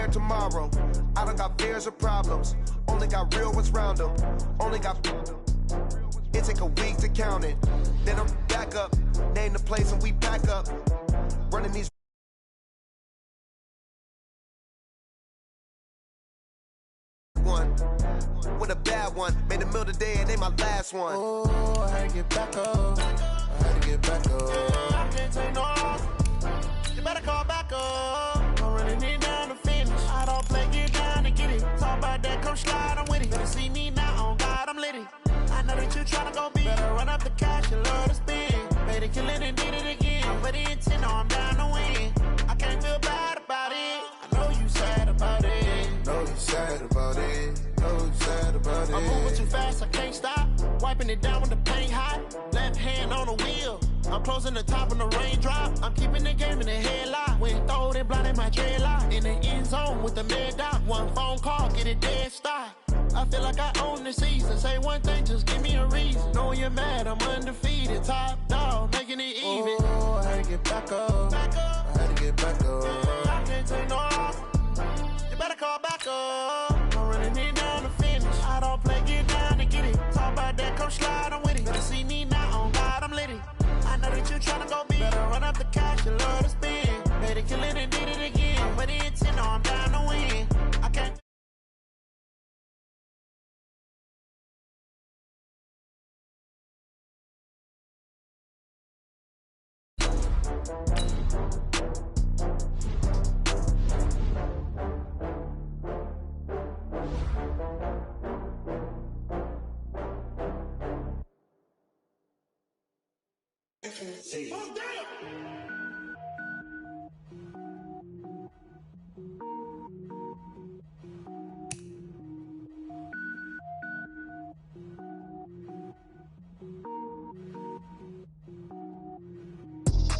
care tomorrow. I don't got fears or problems, only got real ones round them. Only got, it take a week to count it. Then I'm back up, name the place and we pack up. Running these one with a bad one, made a meal today and they my last one. Oh, I had to get back up. I had to get back up. I can't take no loss. You better call back up. I'm running it down to finish. I don't play, get down and get it. Talk about that, come slide, I'm with it. Better see me now, on God, I'm lit it. I know that you tryna go big. Better run up the cash, you love to spend. Better kill it and did it again. I'm with the intent, no, I'm down to win. I can't feel bad about it. I know you sad about it. Know you sad about it. Know you sad about it. I'm moving too fast, I can't stop. Wiping it down when the paint hot. Left hand on the wheel. I'm closing the top when the raindrop. I'm keeping the game in the headlock. When throw it blind in my dreadlock. In the end zone with the mid dot. One phone call, get it dead stop. I feel like I own the season. Say one thing, just give me a reason. Knowing you're mad, I'm undefeated. Top dog, making it even. Oh, I had to get back up. I had to get back up. I can't take no loss. You better call back up. I'm running it down to finish. I don't play, get down to get it. Talk about that, come slide, I'm with it. Better see me now, on God, I'm lit it. I know that you tryna go big. Better run up the cash, you love to spend. Better kill it and did it again. But the intent, no, I'm down to win. I can't.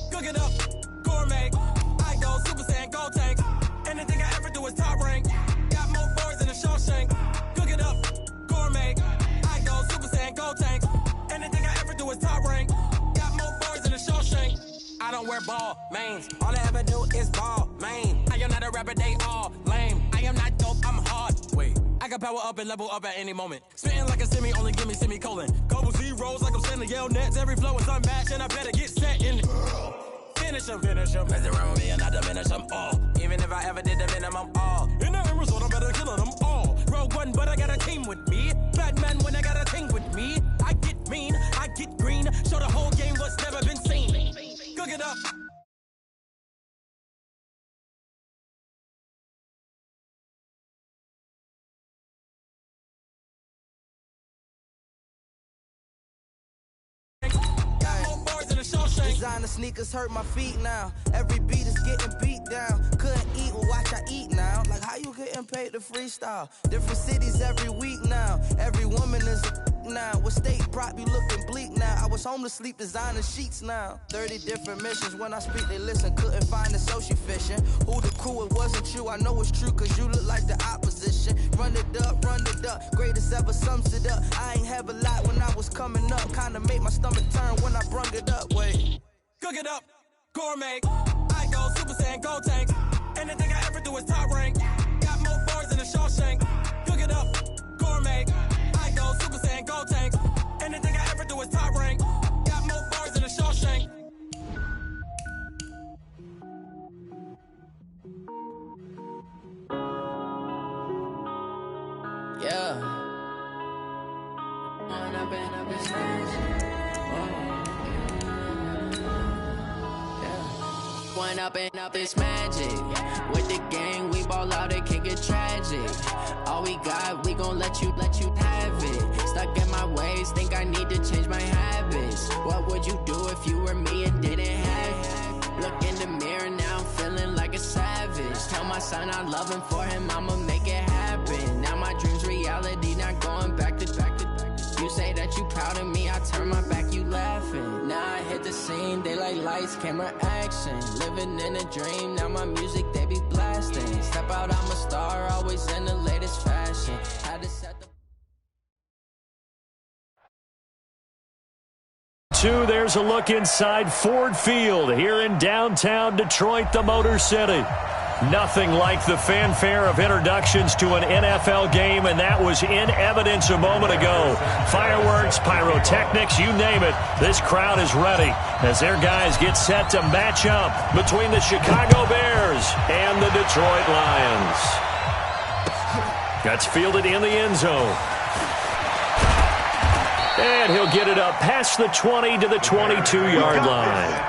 Cook it up, gourmet. I go Super Saiyan, go tank. Anything I ever do is top rank. Got more boys than a Shawshank. Cook it up, gourmet. I go Super Saiyan, go tank. Anything I ever do is top rank. Got more boys than a Shawshank. I don't wear ball mains. All I ever do is ball main. I am not a rapper, they all lame. I am not dope, I'm hard. Wait, I can power up and level up at any moment. Spitting like a semi, only give me semicolon. Couple zeros like I'm sending yell nets. Every flow is unmatched and I better get set in. Finish him, mess around with me and I diminish them all. Even if I ever did the minimum, all. In the end result, I'm better killing them all. Rogue one, but I got a team with me. Batman when I got a team with me. I get mean, I get green. Show the whole game what's never been seen. Cook it up. Designer sneakers hurt my feet now. Every beat is getting beat down. Couldn't eat, well watch I eat now. Like how you getting paid to freestyle? Different cities every week now. Every woman is a now. With state prop, you looking bleak now. I was home to sleep, designer sheets now. 30 different missions. When I speak, they listen. Couldn't find the social fishing. Who the crew? It wasn't you. I know it's true, cause you look like the opposition. Run it up, greatest ever sums it up. I ain't have a lot when I was coming up. Kinda made my stomach turn when I brung it up. Wait. Cook it up, gourmet. I go Super Saiyan, go tank. Anything I ever do is top rank. Got more boys than a Shawshank. Cook it up, gourmet. I go Super Saiyan, go tank. Anything I ever do is top rank. Got more boys than a Shawshank. Yeah. One up and up, it's magic. With the gang, we ball out, it can get tragic. All we got, we gon' let you have it. Stuck in my ways, think I need to change my habits. What would you do if you were me and didn't have it? Look in the mirror now, I'm feeling like a savage. Tell my son I love him, for him I'ma make it happen. Now my dream's reality, not going back to. You say that you proud of me, I turn my back, you laughing. Now I hit the scene, they like lights, camera, action. Living in a dream, now my music, they be blasting. Step out, I'm a star, always in the latest fashion. Had to set the... There's a look inside Ford Field here in downtown Detroit, the Motor City. Nothing like the fanfare of introductions to an NFL game, and that was in evidence a moment ago. Fireworks, pyrotechnics, you name it. This crowd is ready as their guys get set to match up between the Chicago Bears and the Detroit Lions. That's fielded in the end zone. And he'll get it up past the 20 to the 22-yard line.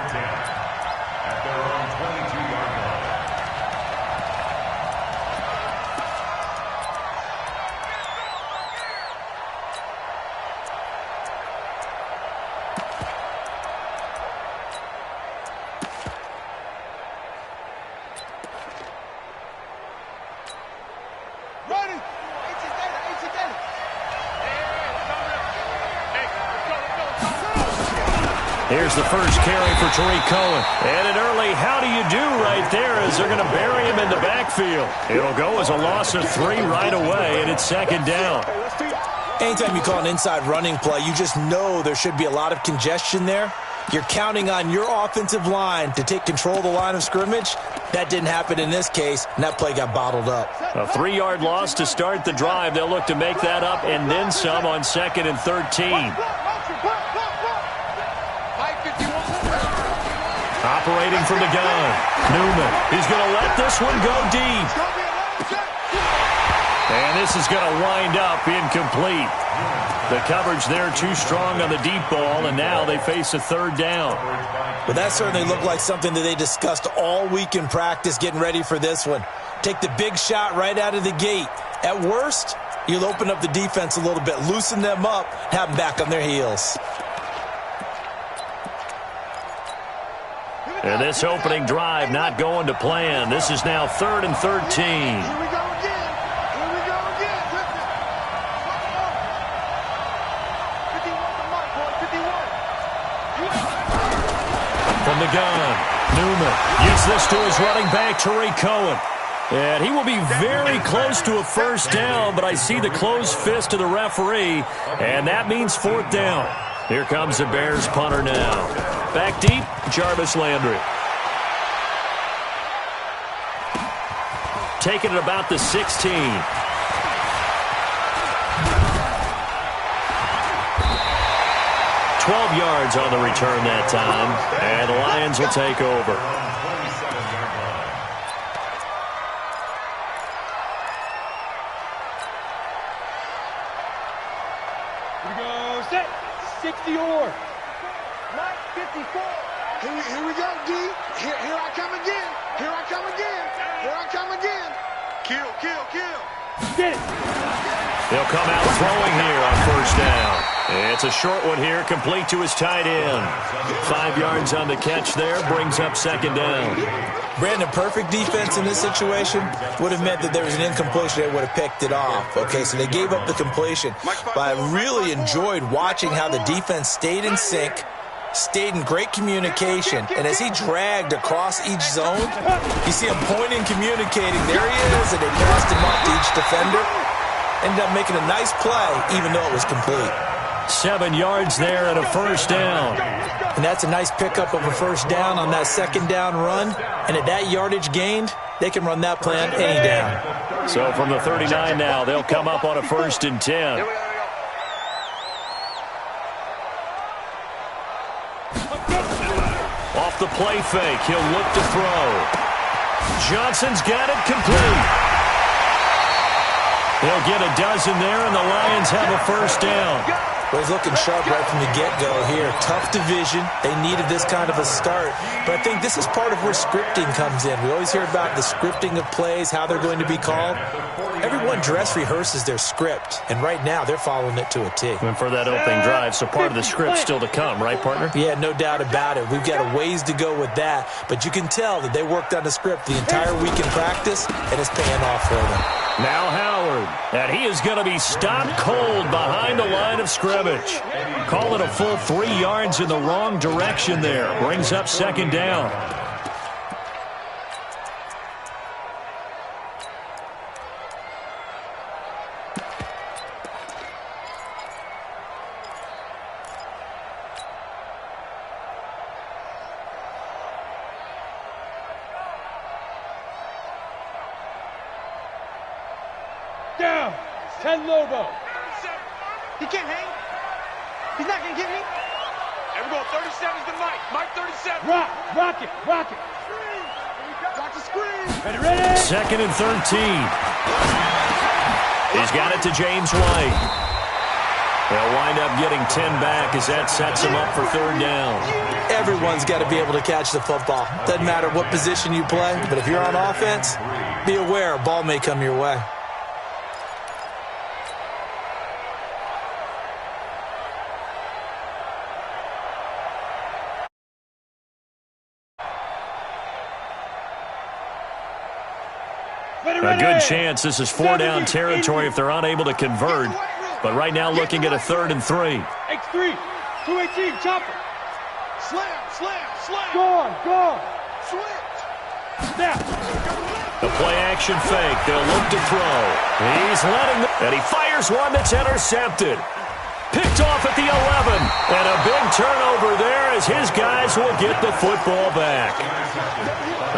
Here's the first carry for Tariq Cohen. And an early how do you do right there as they're going to bury him in the backfield. It'll go as a loss of 3 right away, and it's second down. Anytime you call an inside running play, you just know there should be a lot of congestion there. You're counting on your offensive line to take control of the line of scrimmage. That didn't happen in this case, and that play got bottled up. A 3-yard loss to start the drive. They'll look to make that up and then some on 2nd and 13. Operating from the gun, Newman. He's going to let this one go deep. And this is going to wind up incomplete. The coverage there too strong on the deep ball, and now they face a 3rd down. Well, that certainly looked like something that they discussed all week in practice getting ready for this one. Take the big shot right out of the gate. At worst, you'll open up the defense a little bit, loosen them up, have them back on their heels. And this opening drive not going to plan. This is now 3rd and 13. Here we go again. Here we go again. 51. From the gun, Newman gives this to his running back, Tariq Cohen. And he will be very close to a first down, but I see the closed fist of the referee, and that means 4th down. Here comes the Bears punter now. Back deep, Jarvis Landry. Taking it about the 16. 12 yards on the return that time, and the Lions will take over. Here we go, set, 60-or. 54. Here we go, D. Here I come again. Here I come again. Here I come again. Kill, kill, kill. Get it. He'll come out throwing here on 1st down. It's a short one here, complete to his tight end. 5 yards on the catch there, brings up 2nd down. Brandon, perfect defense in this situation would have meant that there was an incompletion. They would have picked it off. Okay, so they gave up the completion. But I really enjoyed watching how the defense stayed in sync, stayed in great communication, and as he dragged across each zone, you see him pointing, communicating. There he is, and they passed him off to each defender. Ended up making a nice play, even though it was complete. 7 yards there and a 1st down. And that's a nice pickup of a 1st down on that 2nd down run. And at that yardage gained, they can run that plan any down. So from the 39 now, they'll come up on a 1st and 10. Off the play fake, he'll look to throw. Johnson's got it complete. They'll get a dozen there, and the Lions have a 1st down. Well, he's looking sharp right from the get-go here. Tough division. They needed this kind of a start. But I think this is part of where scripting comes in. We always hear about the scripting of plays, how they're going to be called. Everyone dress rehearses their script, and right now they're following it to a T. And for that opening drive, so part of the script still to come, right, partner? Yeah, no doubt about it. We've got a ways to go with that, but you can tell that they worked on the script the entire week in practice, and it's paying off for them. Now Howard, and he is going to be stopped cold behind the line of scrimmage. Call it a full 3 yards in the wrong direction there. Brings up 2nd down. down. 10 logo. He can't hang. He's not going to get me. And we're going 37's to Mike. Mike 37. Rock it. Rock the screen. Ready. Second and 13. He's got it to James White. They'll wind up getting 10 back as that sets him up for third down. Everyone's got to be able to catch the football. Doesn't matter what position you play, but if you're on offense, be aware a ball may come your way. A good chance this is 4-down territory if they're unable to convert. But right now looking at a 3rd and 3. X3, 218, chopper. Slam. Gone. Switch. Snap. The play action fake. They'll look to throw. He's letting them. And he fires one that's intercepted. Picked off at the 11. And a big turnover there as his guys will get the football back.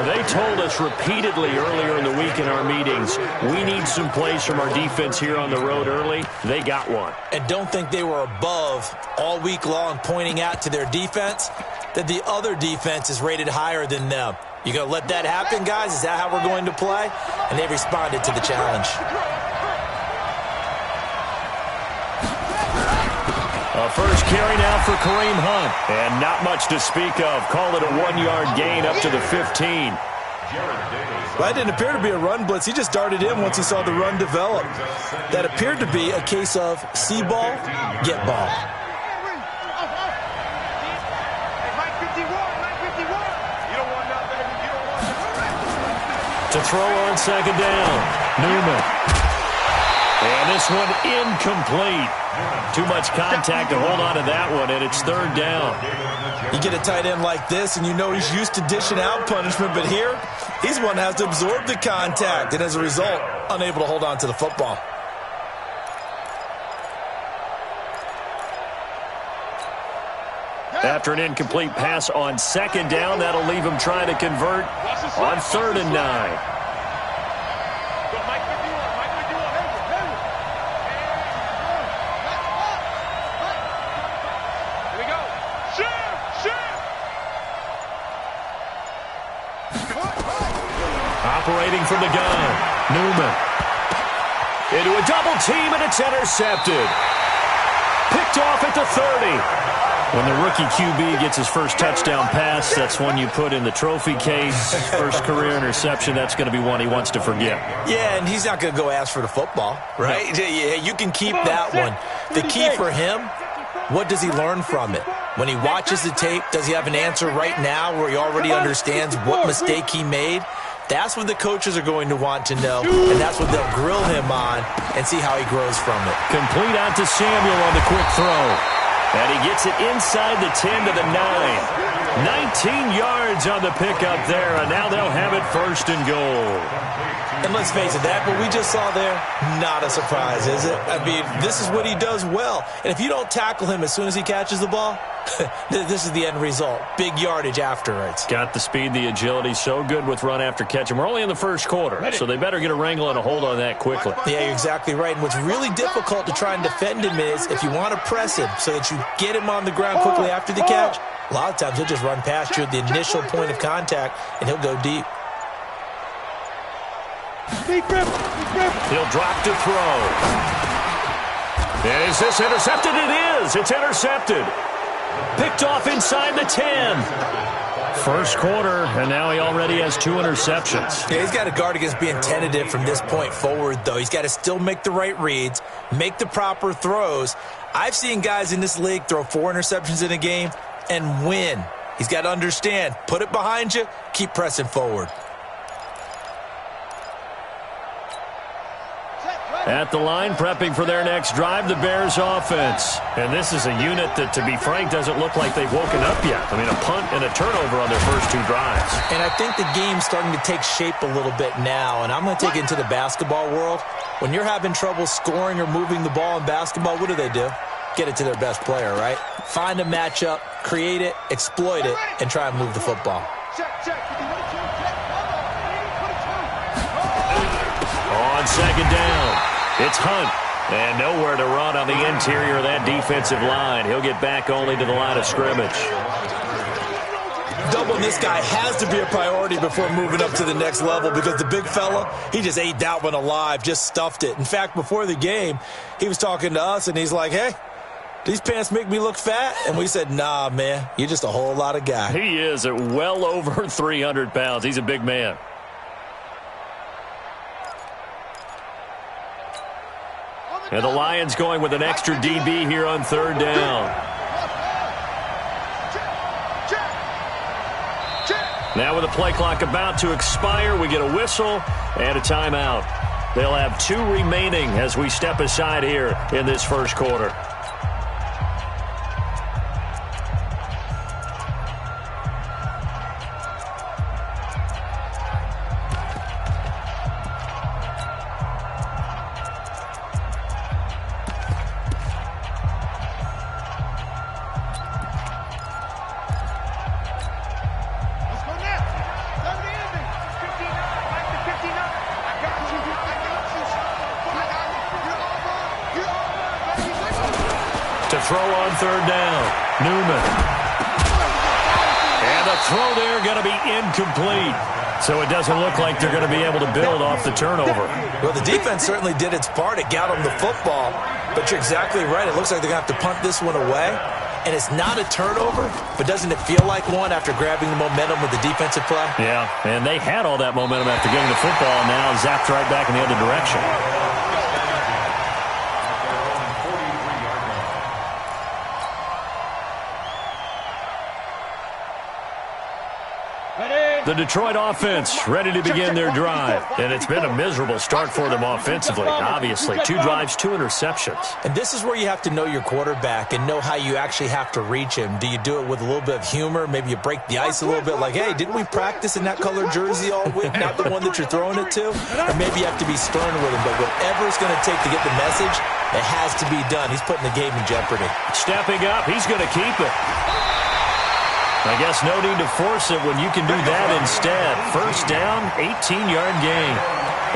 They told us repeatedly earlier in the week in our meetings, we need some plays from our defense here on the road early. They got one. And don't think they were above all week long pointing out to their defense that the other defense is rated higher than them. You going to let that happen, guys? Is that how we're going to play? And they responded to the challenge. A first carry now for Kareem Hunt. And not much to speak of. Call it a 1-yard gain up to the 15. Well, that didn't appear to be a run blitz. He just darted in once he saw the run develop. That appeared to be a case of see ball, get ball. To throw on second down, Newman. And this one incomplete. Too much contact to hold on to that one, and it's 3rd down. You get a tight end like this, and you know he's used to dishing out punishment, but here, he's one that has to absorb the contact, and as a result, unable to hold on to the football. After an incomplete pass on second down, that'll leave him trying to convert on 3rd and 9. Operating from the gun, Newman. Into a double team, and it's intercepted. Picked off at the 30. When the rookie QB gets his first touchdown pass, that's one you put in the trophy case. First career interception, that's going to be one he wants to forget. Yeah, and he's not going to go ask for the football, right? No. Yeah, you can keep that one. The key for him, what does he learn from it? When he watches the tape, does he have an answer right now where he already understands what mistake he made? That's what the coaches are going to want to know, and that's what they'll grill him on and see how he grows from it. Complete out to Samuel on the quick throw. And he gets it inside the 10 to the 9. 19 yards on the pickup there, and now they'll have it 1st and goal. And let's face it, that what we just saw there, not a surprise, is it? I mean, this is what he does well. And if you don't tackle him as soon as he catches the ball, this is the end result. Big yardage afterwards. Got the speed, the agility, so good with run after catch. And we're only in the first quarter, so they better get a wrangle and a hold on that quickly. Yeah, you're exactly right. And what's really difficult to try and defend him is if you want to press him so that you get him on the ground quickly after the catch, a lot of times he'll just run past you at the initial point of contact, and he'll go deep. He'll drop to throw. And is this intercepted? It is. It's intercepted. Picked off inside the 10. First quarter, and now he already has 2 interceptions. Yeah, he's got to guard against being tentative from this point forward, though. He's got to still make the right reads, make the proper throws. I've seen guys in this league throw 4 interceptions in a game and win. He's got to understand, put it behind you, keep pressing forward. At the line, prepping for their next drive, the Bears offense. And this is a unit that, to be frank, doesn't look like they've woken up yet. I mean, a punt and a turnover on their first 2 drives. And I think the game's starting to take shape a little bit now, and I'm going to take it into the basketball world. When you're having trouble scoring or moving the ball in basketball, what do? Get it to their best player, right? Find a matchup, create it, exploit it, and try and move the football. On second down, It's Hunt. And nowhere to run on the interior of that defensive line. He'll get back only to the line of scrimmage. Doubling this guy has to be a priority before moving up to the next level because the big fella, he just ate that one alive, just stuffed it. In fact, before the game, he was talking to us, and he's like, hey, these pants make me look fat? And we said, nah, man, you're just a whole lot of guy. He is at well over 300 pounds. He's a big man. And the Lions going with an extra DB here on third down. Now with the play clock about to expire, we get a whistle and a timeout. They'll have 2 remaining as we step aside here in this first quarter. Throw on third down. Newman. And the throw there going to be incomplete. So it doesn't look like they're going to be able to build off the turnover. Well, the defense certainly did its part. It got them the football. But you're exactly right. It looks like they're going to have to punt this one away. And it's not a turnover, but doesn't it feel like one after grabbing the momentum with the defensive play? Yeah, and they had all that momentum after getting the football, and now zapped right back in the other direction. The Detroit offense ready to begin their drive. And it's been a miserable start for them offensively, obviously. 2 drives, 2 interceptions. And this is where you have to know your quarterback and know how you actually have to reach him. Do you do it with a little bit of humor? Maybe you break the ice a little bit like, hey, didn't we practice in that colored jersey all week? Not the one that you're throwing it to? Or maybe you have to be stern with him. But whatever it's going to take to get the message, it has to be done. He's putting the game in jeopardy. Stepping up, he's going to keep it. I guess no need to force it when you can do that instead. First down, 18-yard gain.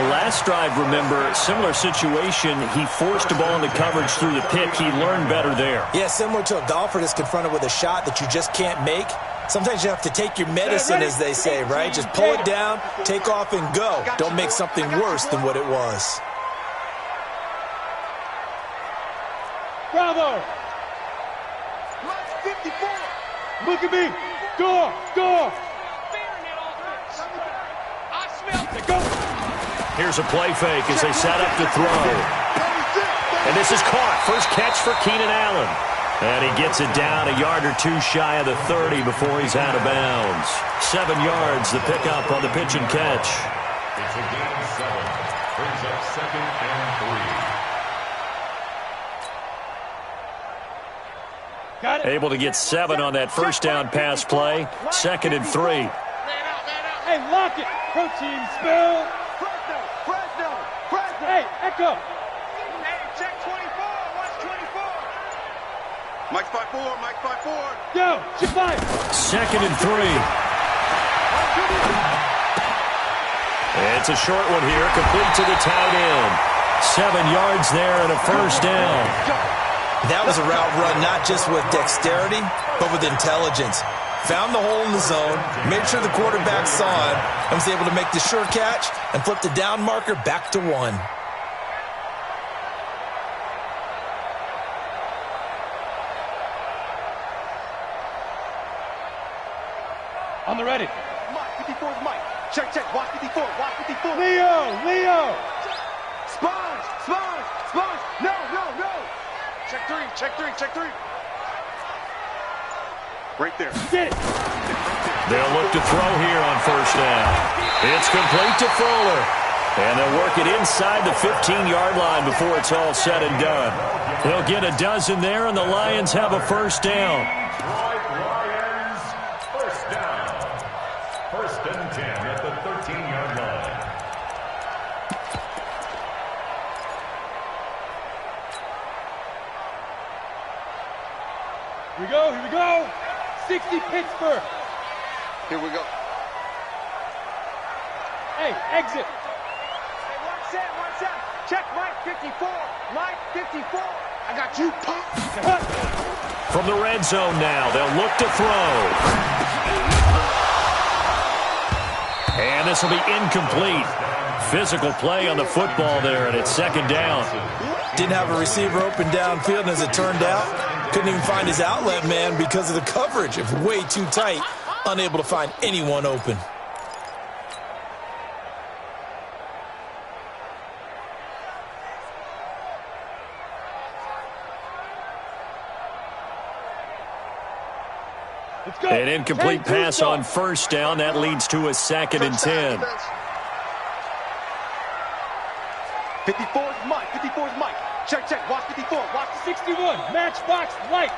The last drive, remember, similar situation. He forced the ball into coverage through the pick. He learned better there. Yeah, similar to a golfer that's confronted with a shot that you just can't make. Sometimes you have to take your medicine, as they say, right? Just pull it down, take off, and go. Don't make something worse than what it was. Bravo! 54! Look at me! Door! Go! Here's a play fake as they set up to throw. And this is caught. First catch for Keenan Allen. And he gets it down a yard or 2 shy of the 30 before he's out of bounds. 7 yards, the pickup on the pitch and catch. It's a gain of 7. Brings up 2nd and 3. Able to get 7 on that first down pass play. 2nd and 3. Hey, lock it. Protein spill. Fresno. Hey, Echo. Hey, check 24. Watch 24. Mike 5-4. Yo, check 5. 2nd and 3. It's a short one here, complete to the tight end. 7 yards there and a first down. That was a route run not just with dexterity, but with intelligence. Found the hole in the zone, made sure the quarterback saw him, and was able to make the sure catch and flip the down marker back to 1. On the ready. Mike, 54 is Mike. Check. Watch 54. Leo. Sponge. No. Check three. Right there. Get it. They'll look to throw here on first down. It's complete to Fuller. And they'll work it inside the 15-yard line before it's all said and done. They'll get a dozen there, and the Lions have a first down. Lions, first down. 1st and 10 at the 13-yard line. Here we go. 60 Pittsburgh. Here we go. Hey, exit. Hey, one set. Check Mike 54. Mike 54. I got you, Pop. From the red zone now, they'll look to throw. And this will be incomplete. Physical play on the football there, and it's second down. Didn't have a receiver open downfield, and as it turned out, couldn't even find his outlet man because of the coverage. It was way too tight, unable to find anyone open. An incomplete pass on first down. That leads to a 2nd and 10. 54 is Mike. 54 is Mike. Check. Watch 54. Watch the 61. Matchbox lights.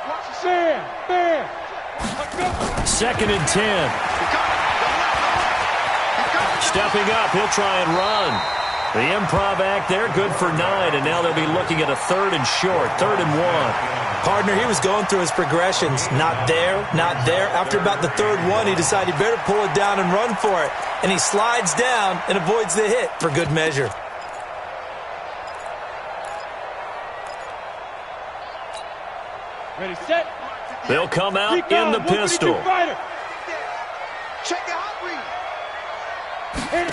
Watch the Bam. 2nd and 10. Stepping up, he'll try and run. The improv act there, good for 9, and now they'll be looking at a 3rd and short, 3rd and 1. Partner, he was going through his progressions. Not there, not there. After about the 3rd one, he decided he better pull it down and run for it. And he slides down and avoids the hit for good measure. Ready, set. They'll come out in the pistol. Check the hot read.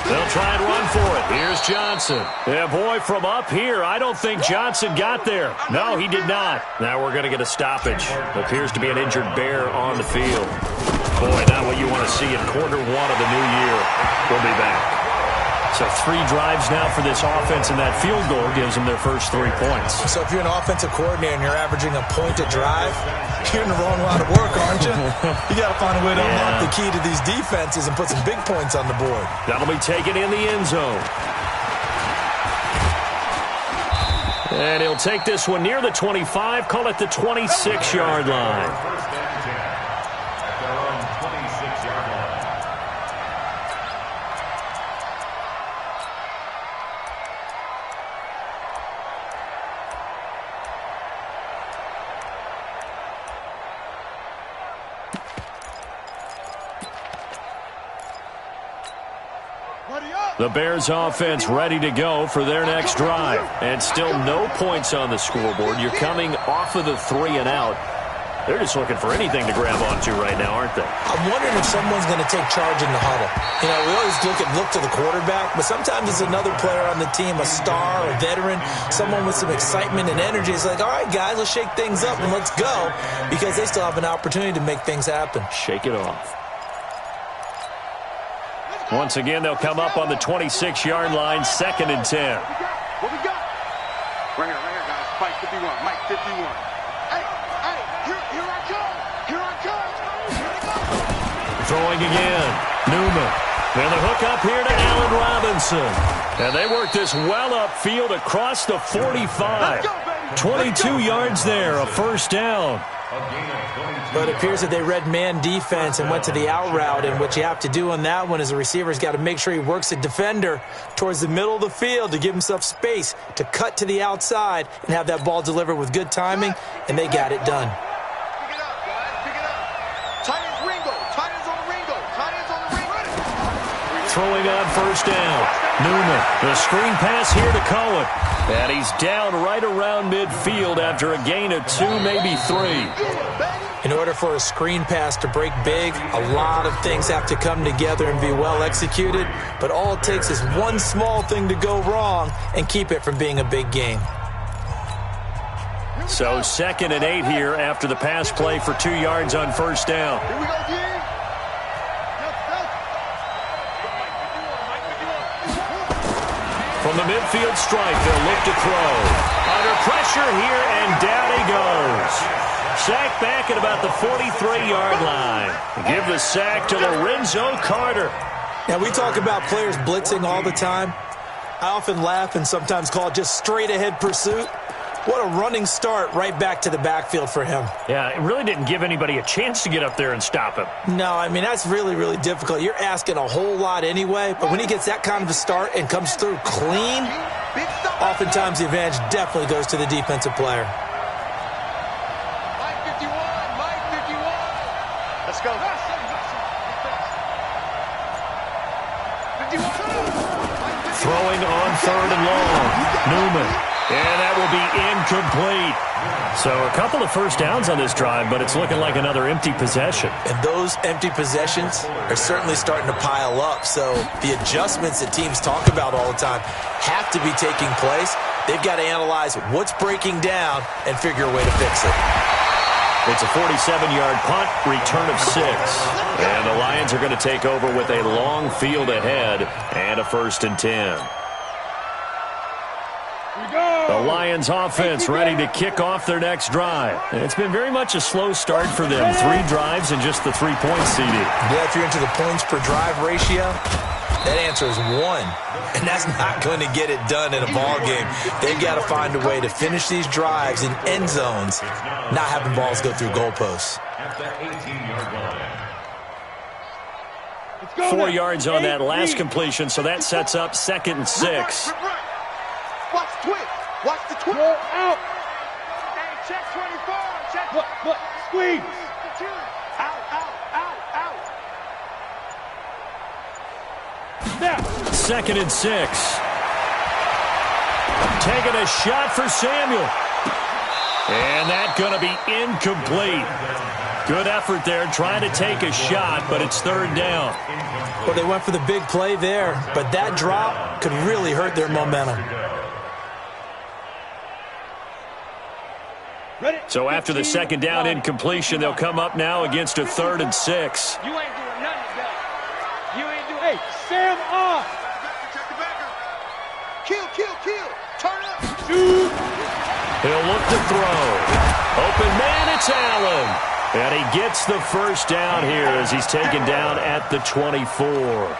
They'll try and run for it. Here's Johnson. Yeah, boy, from up here, I don't think Johnson got there. No, he did not. Now we're going to get a stoppage. Appears to be an injured Bear on the field. Boy, not what you want to see in quarter 1 of the new year. We'll be back. So 3 drives now for this offense, and that field goal gives them their first 3 points. So if you're an offensive coordinator and you're averaging a point a drive, you're in the wrong line of work, aren't you? You got to find a way to unlock the key to these defenses and put some big points on the board. That'll be taken in the end zone. And he'll take this one near the 25, call it the 26-yard line. The Bears offense ready to go for their next drive. And still no points on the scoreboard. You're coming off of the 3 and out. They're just looking for anything to grab onto right now, aren't they? I'm wondering if someone's going to take charge in the huddle. You know, we always look to the quarterback, but sometimes it's another player on the team, a star, a veteran, someone with some excitement and energy. It's like, all right, guys, let's shake things up and let's go, because they still have an opportunity to make things happen. Shake it off. Once again, they'll come up on the 26-yard line, 2nd and 10. What we got? Right here, guys. Mike 51. Mike 51. Hey, here I come. Here I come. Throwing again. Newman. And the hook up here to Allen Robinson. And they work this well upfield across the 45. 22 yards there, a first down. But it appears that they read man defense and went to the out route, and what you have to do on that one is the receiver's got to make sure he works the defender towards the middle of the field to give himself space to cut to the outside and have that ball delivered with good timing, and they got it done. Pick it up, guys. Pick it up. Tight ends Ringo. Tight ends on the Ringo. Tight ends on the Ringo. Throwing on first down. Newman. The screen pass here to Cohen. And he's down right around midfield after a gain of 2, maybe 3. In order for a screen pass to break big, a lot of things have to come together and be well executed, but all it takes is one small thing to go wrong and keep it from being a big game. So 2nd and 8 here after the pass play for 2 yards on first down. Here we go, G. From the midfield stripe, they'll look to throw. Under pressure here, and down he goes. Sack back at about the 43-yard line. Give the sack to Lorenzo Carter. Now, we talk about players blitzing all the time. I often laugh and sometimes call it just straight-ahead pursuit. What a running start right back to the backfield for him. Yeah, it really didn't give anybody a chance to get up there and stop him. No, I mean, that's really, really difficult. You're asking a whole lot anyway, but when he gets that kind of a start and comes through clean, oftentimes the advantage definitely goes to the defensive player. Mike 51. Mike 51. Let's go. 51. Throwing on on third and long. Newman. And that will be incomplete. So a couple of first downs on this drive, but it's looking like another empty possession. And those empty possessions are certainly starting to pile up. So the adjustments that teams talk about all the time have to be taking place. They've got to analyze what's breaking down and figure a way to fix it. It's a 47-yard punt, return of 6. And the Lions are going to take over with a long field ahead and a 1st and 10. The Lions offense ready to kick off their next drive. It's been very much a slow start for them. 3 drives and just the 3 points, CD. Yeah, if you're into the points per drive ratio, that answer is 1. And that's not going to get it done in a ball game. They've got to find a way to finish these drives in end zones, not having balls go through goalposts. 4 yards on that last completion, so that sets up 2nd and 6. Watch the twist. Watch the twist. Go out. Hey, check 24. Check. Look, squeeze. Out, out, out, out. Now. 2nd and 6. Taking a shot for Samuel. And that's going to be incomplete. Good effort there, trying to take a shot, but it's 3rd down. Well, they went for the big play there, but that drop could really hurt their momentum. So after the 2nd down incompletion, they'll come up now against a 3rd and 6. You ain't doing nothing today. You ain't doing. Hey, Sam off. Check the backer. Kill. Turn up. Shoot. He'll look to throw. Open man, it's Allen. And he gets the 1st down here as he's taken down at the 24.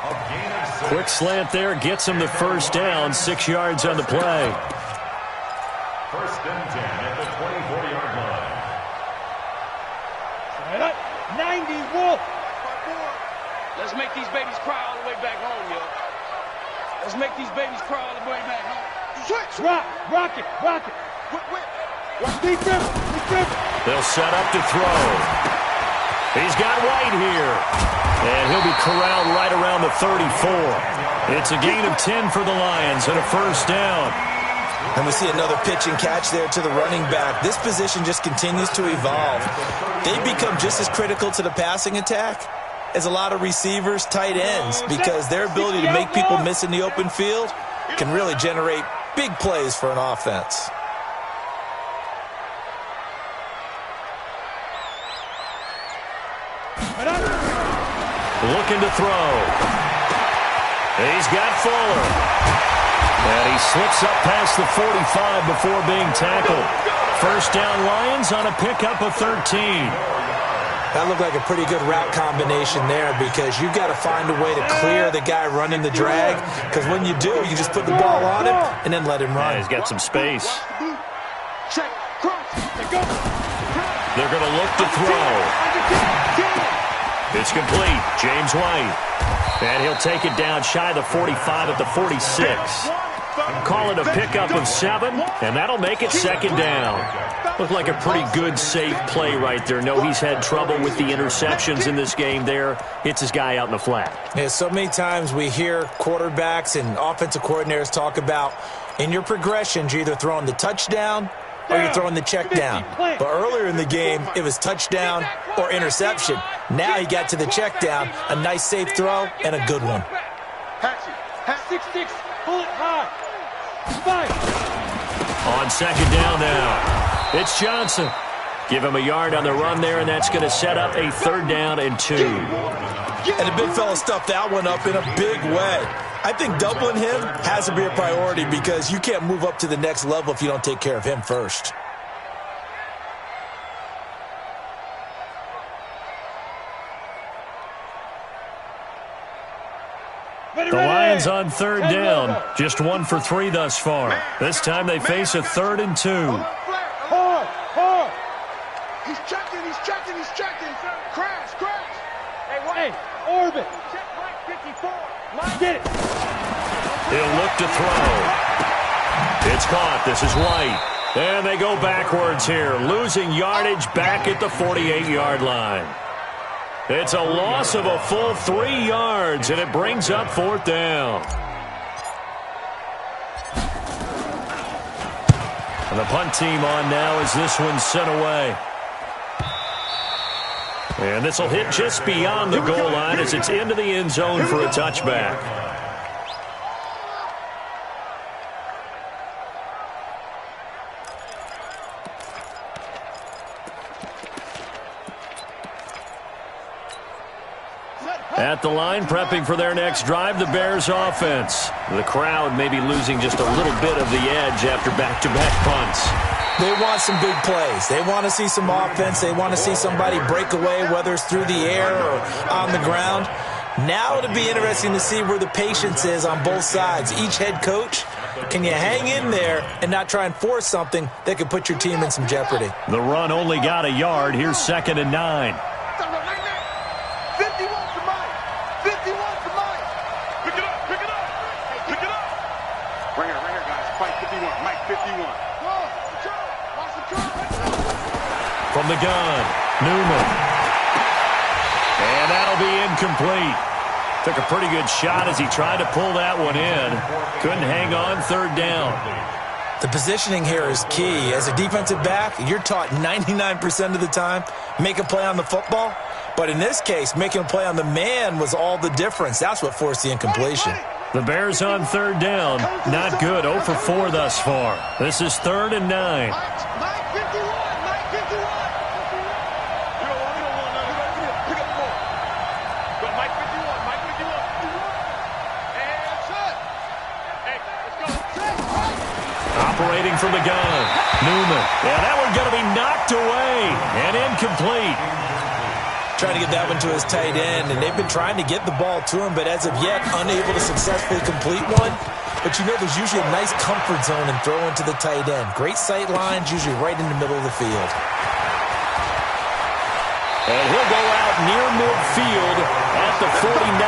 Quick slant there, gets him the 1st down, 6 yards on the play. 1st and 10 at the 24-yard line. 90 Wolf. Let's make these babies cry all the way back home, yo. Let's make these babies cry all the way back home. Switch. Rock it. Whip. Defense. They'll set up to throw. He's got White here. And he'll be corralled right around the 34. It's a gain of 10 for the Lions and a 1st down. And we see another pitch and catch there to the running back. This position just continues to evolve. They become just as critical to the passing attack as a lot of receivers, tight ends, because their ability to make people miss in the open field can really generate big plays for an offense. Looking to throw. He's got Fuller. And he slips up past the 45 before being tackled. 1st down Lions on a pickup of 13. That looked like a pretty good route combination there because you've got to find a way to clear the guy running the drag, because when you do, you just put the ball on him and then let him run. Yeah, he's got some space. Check. Cross. They're going to look to throw. It's complete. James White. And he'll take it down shy of the 45 at the 46. Call it a pickup of 7, and that'll make it 2nd down. Looked like a pretty good, safe play right there. No, he's had trouble with the interceptions in this game there. Hits his guy out in the flat. Yeah, so many times we hear quarterbacks and offensive coordinators talk about in your progressions, you're either throwing the touchdown or you're throwing the check down. But earlier in the game, it was touchdown or interception. Now he got to the check down, a nice safe throw, and a good one. 6-6, pull it high. 5. On 2nd down now, it's Johnson. Give him a yard on the run there, and that's going to set up a 3rd down and 2. And the big fella stuffed that one up in a big way. I think doubling him has to be a priority because you can't move up to the next level if you don't take care of him first. The Lions on 3rd down. Just 1 for 3 thus far. This time they face a 3rd and 2. Hard. He's checking. Crash. Hey, orbit. Check right 54. Get it. He'll look to throw. It's caught. This is White. And they go backwards here, losing yardage back at the 48-yard line. It's a loss of a full 3 yards, and it brings up 4th down. And the punt team on now as this one's sent away. And this will hit just beyond the goal line as it's into the end zone for a touchback. At the line, prepping for their next drive, the Bears offense. The crowd may be losing just a little bit of the edge after back-to-back punts. They want some big plays. They want to see some offense. They want to see somebody break away, whether it's through the air or on the ground. Now it'll be interesting to see where the patience is on both sides. Each head coach, can you hang in there and not try and force something that could put your team in some jeopardy? The run only got a yard. Here's 2nd and 9. From the gun, Newman. And that'll be incomplete. Took a pretty good shot as he tried to pull that one in. Couldn't hang on 3rd down. The positioning here is key. As a defensive back, you're taught 99% of the time, make a play on the football. But in this case, making a play on the man was all the difference. That's what forced the incompletion. The Bears on 3rd down. Not good. 0 for 4 thus far. This is 3rd and 9. Operating from the gun, Newman. Yeah, that one's going to be knocked away and incomplete. Trying to get that one to his tight end, and they've been trying to get the ball to him, but as of yet, unable to successfully complete one. But you know there's usually a nice comfort zone and throw into the tight end. Great sight lines, usually right in the middle of the field. And he'll go out near midfield at the 49.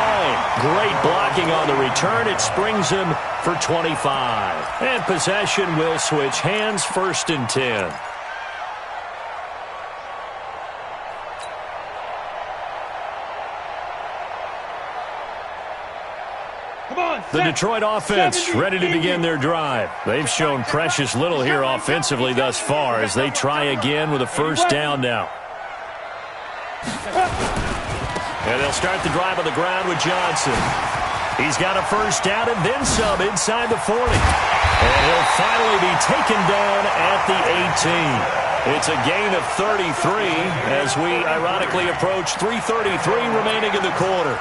Great blocking on the return. It springs him for 25. And possession will switch hands, 1st and 10. The Detroit offense ready to begin their drive. They've shown precious little here offensively thus far as they try again with a 1st down now. And they'll start the drive on the ground with Johnson. He's got a 1st down and then some inside the 40. And he'll finally be taken down at the 18. It's a gain of 33 as we ironically approach 3:33 remaining in the quarter.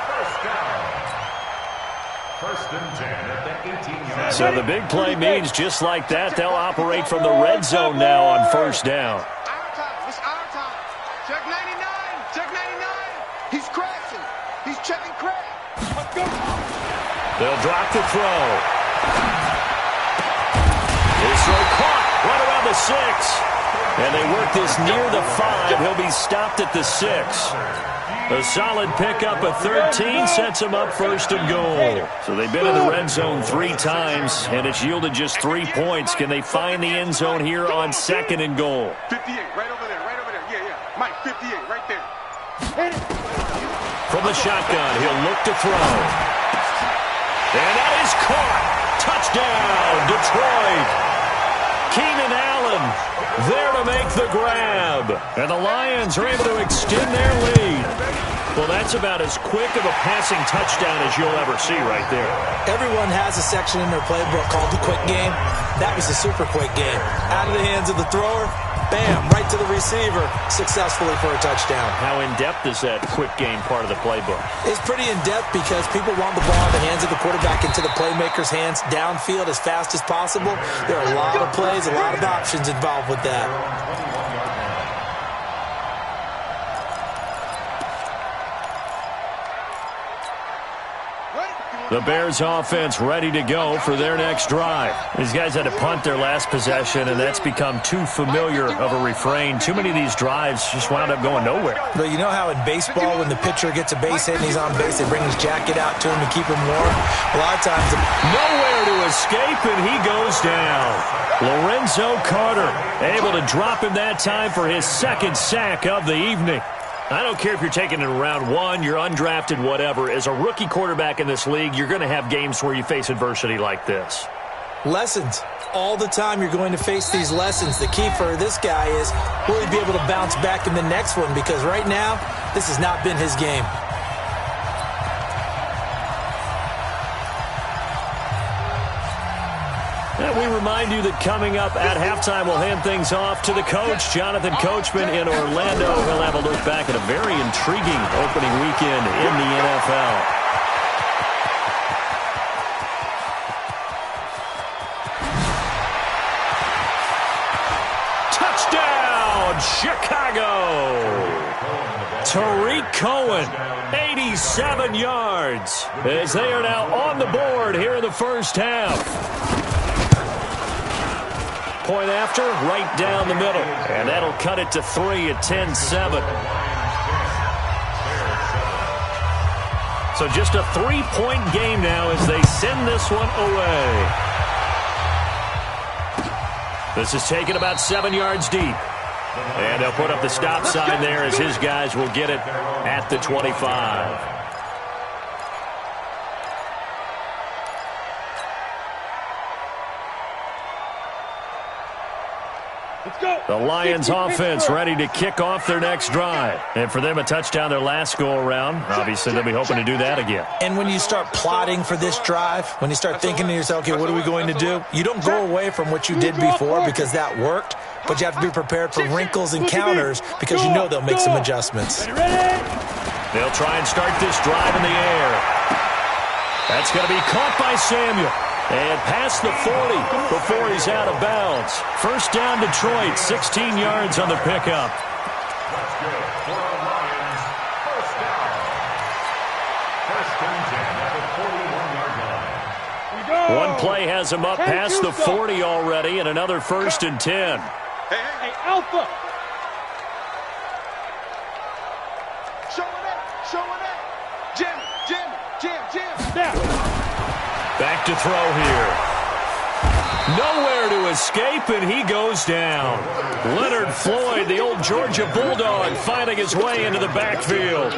1st and 10 at the 18-yard. So the big play means just like that, they'll operate from the red zone now on 1st down. It's our time. Check 99. Check 99. He's crashing. He's checking crash. Let's go. They'll drop the throw. His throw caught right around the 6. And they work this near the 5. He'll be stopped at the 6. A solid pickup of 13 sets him up 1st and goal. So they've been in the red zone 3 times, and it's yielded just 3 points. Can they find the end zone here on 2nd and goal? 58, right over there, right over there. Yeah, yeah. Mike, 58, right there. From the shotgun, he'll look to throw. And that is caught. Touchdown, Detroit. Keenan Allen there to make the grab. And the Lions are able to extend their lead. Well, that's about as quick of a passing touchdown as you'll ever see right there. Everyone has a section in their playbook called the quick game. That was a super quick game. Out of the hands of the thrower, bam, right to the receiver, successfully for a touchdown. How in-depth is that quick game part of the playbook? It's pretty in-depth because people want the ball in the hands of the quarterback into the playmaker's hands downfield as fast as possible. There are a lot of plays, a lot of options involved with that. The Bears offense ready to go for their next drive. These guys had to punt their last possession, and that's become too familiar of a refrain. Too many of these drives just wound up going nowhere. But you know how in baseball, when the pitcher gets a base hit and he's on base, they bring his jacket out to him to keep him warm? A lot of times... Nowhere to escape, and he goes down. Lorenzo Carter able to drop him that time for his 2nd sack of the evening. I don't care if you're taking it in round 1, you're undrafted, whatever. As a rookie quarterback in this league, you're going to have games where you face adversity like this. Lessons. All the time you're going to face these lessons. The key for this guy is, will he be able to bounce back in the next one? Because right now, this has not been his game. And we remind you that coming up at halftime, we'll hand things off to the coach, Jonathan Coachman in Orlando. He'll have a look back at a very intriguing opening weekend in the NFL. Chicago. Tariq Cohen, 87 yards, as they are now on the board here in the first half. Point after, right down the middle, and that'll cut it to 3 at 10-7. So just a 3-point game now as they send this one away. This is taken about 7 yards deep. And they'll put up the stop sign there as his guys will get it at the 25. The Lions offense ready to kick off their next drive. And for them, a touchdown their last go-around. Obviously, they'll be hoping to do that again. And when you start plotting for this drive, when you start thinking to yourself, okay, what are we going to do? You don't go away from what you did before because that worked, but you have to be prepared for wrinkles and counters because you know they'll make some adjustments. They'll try and start this drive in the air. That's going to be caught by Samuel. And past the 40 before he's out of bounds. First down, Detroit, 16 yards on the pickup. That's good for the Lions. First down. First and 10 at the 41-yard line. One play has him up past the 40 already, and another first and 10. Hey, Alpha. Show it. Jim. Snap. Back to throw here. Nowhere to escape, and he goes down. Leonard Floyd, the old Georgia Bulldog, finding his way into the backfield.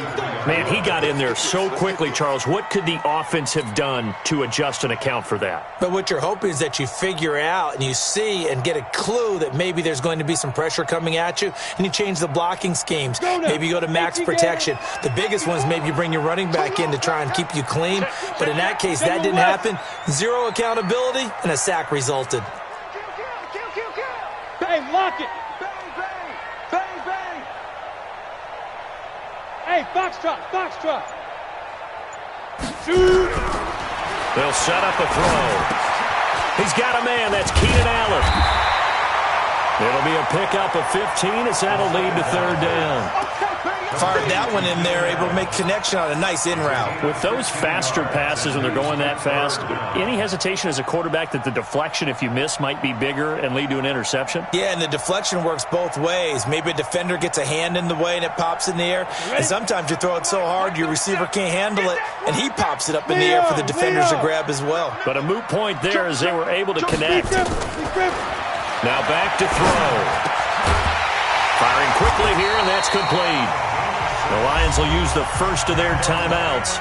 Man, he got in there so quickly, Charles. What could the offense have done to adjust and account for that? But what you're hoping is that you figure out and you see and get a clue that maybe there's going to be some pressure coming at you, and you change the blocking schemes. Maybe you go to max protection. The biggest one is maybe you bring your running back in to try and keep you clean. But in that case, that didn't happen. Zero accountability, and a sack resulted. Hey, lock it. Bang. Hey, foxtrot. Shoot. They'll set up a throw. He's got a man. That's Keenan Allen. It'll be a pickup of 15 as that'll lead to third down. Fired that one in there, able to make connection on a nice in route. With those faster passes and they're going that fast, any hesitation as a quarterback that the deflection, if you miss, might be bigger and lead to an interception? Yeah, and the deflection works both ways. Maybe a defender gets a hand in the way and it pops in the air. And sometimes you throw it so hard your receiver can't handle it, and he pops it up in the air for the defenders to grab as well. But a moot point there as they were able to connect. Now back to throw. Firing quickly here, and that's complete. The Lions will use the first of their timeouts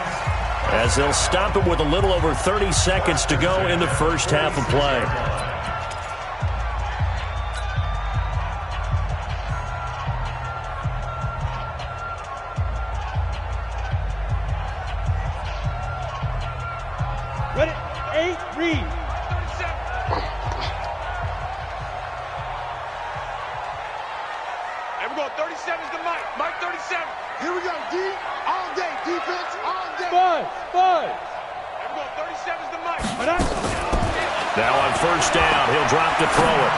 as they'll stop it with a little over 30 seconds to go in the first half of play. Ready? 8, read. Here we go. 37's the Mike 37. Here we go. D all day. Defense all day. Five. Here we go. 37's the Mike. Now on first down, he'll drop to throw it.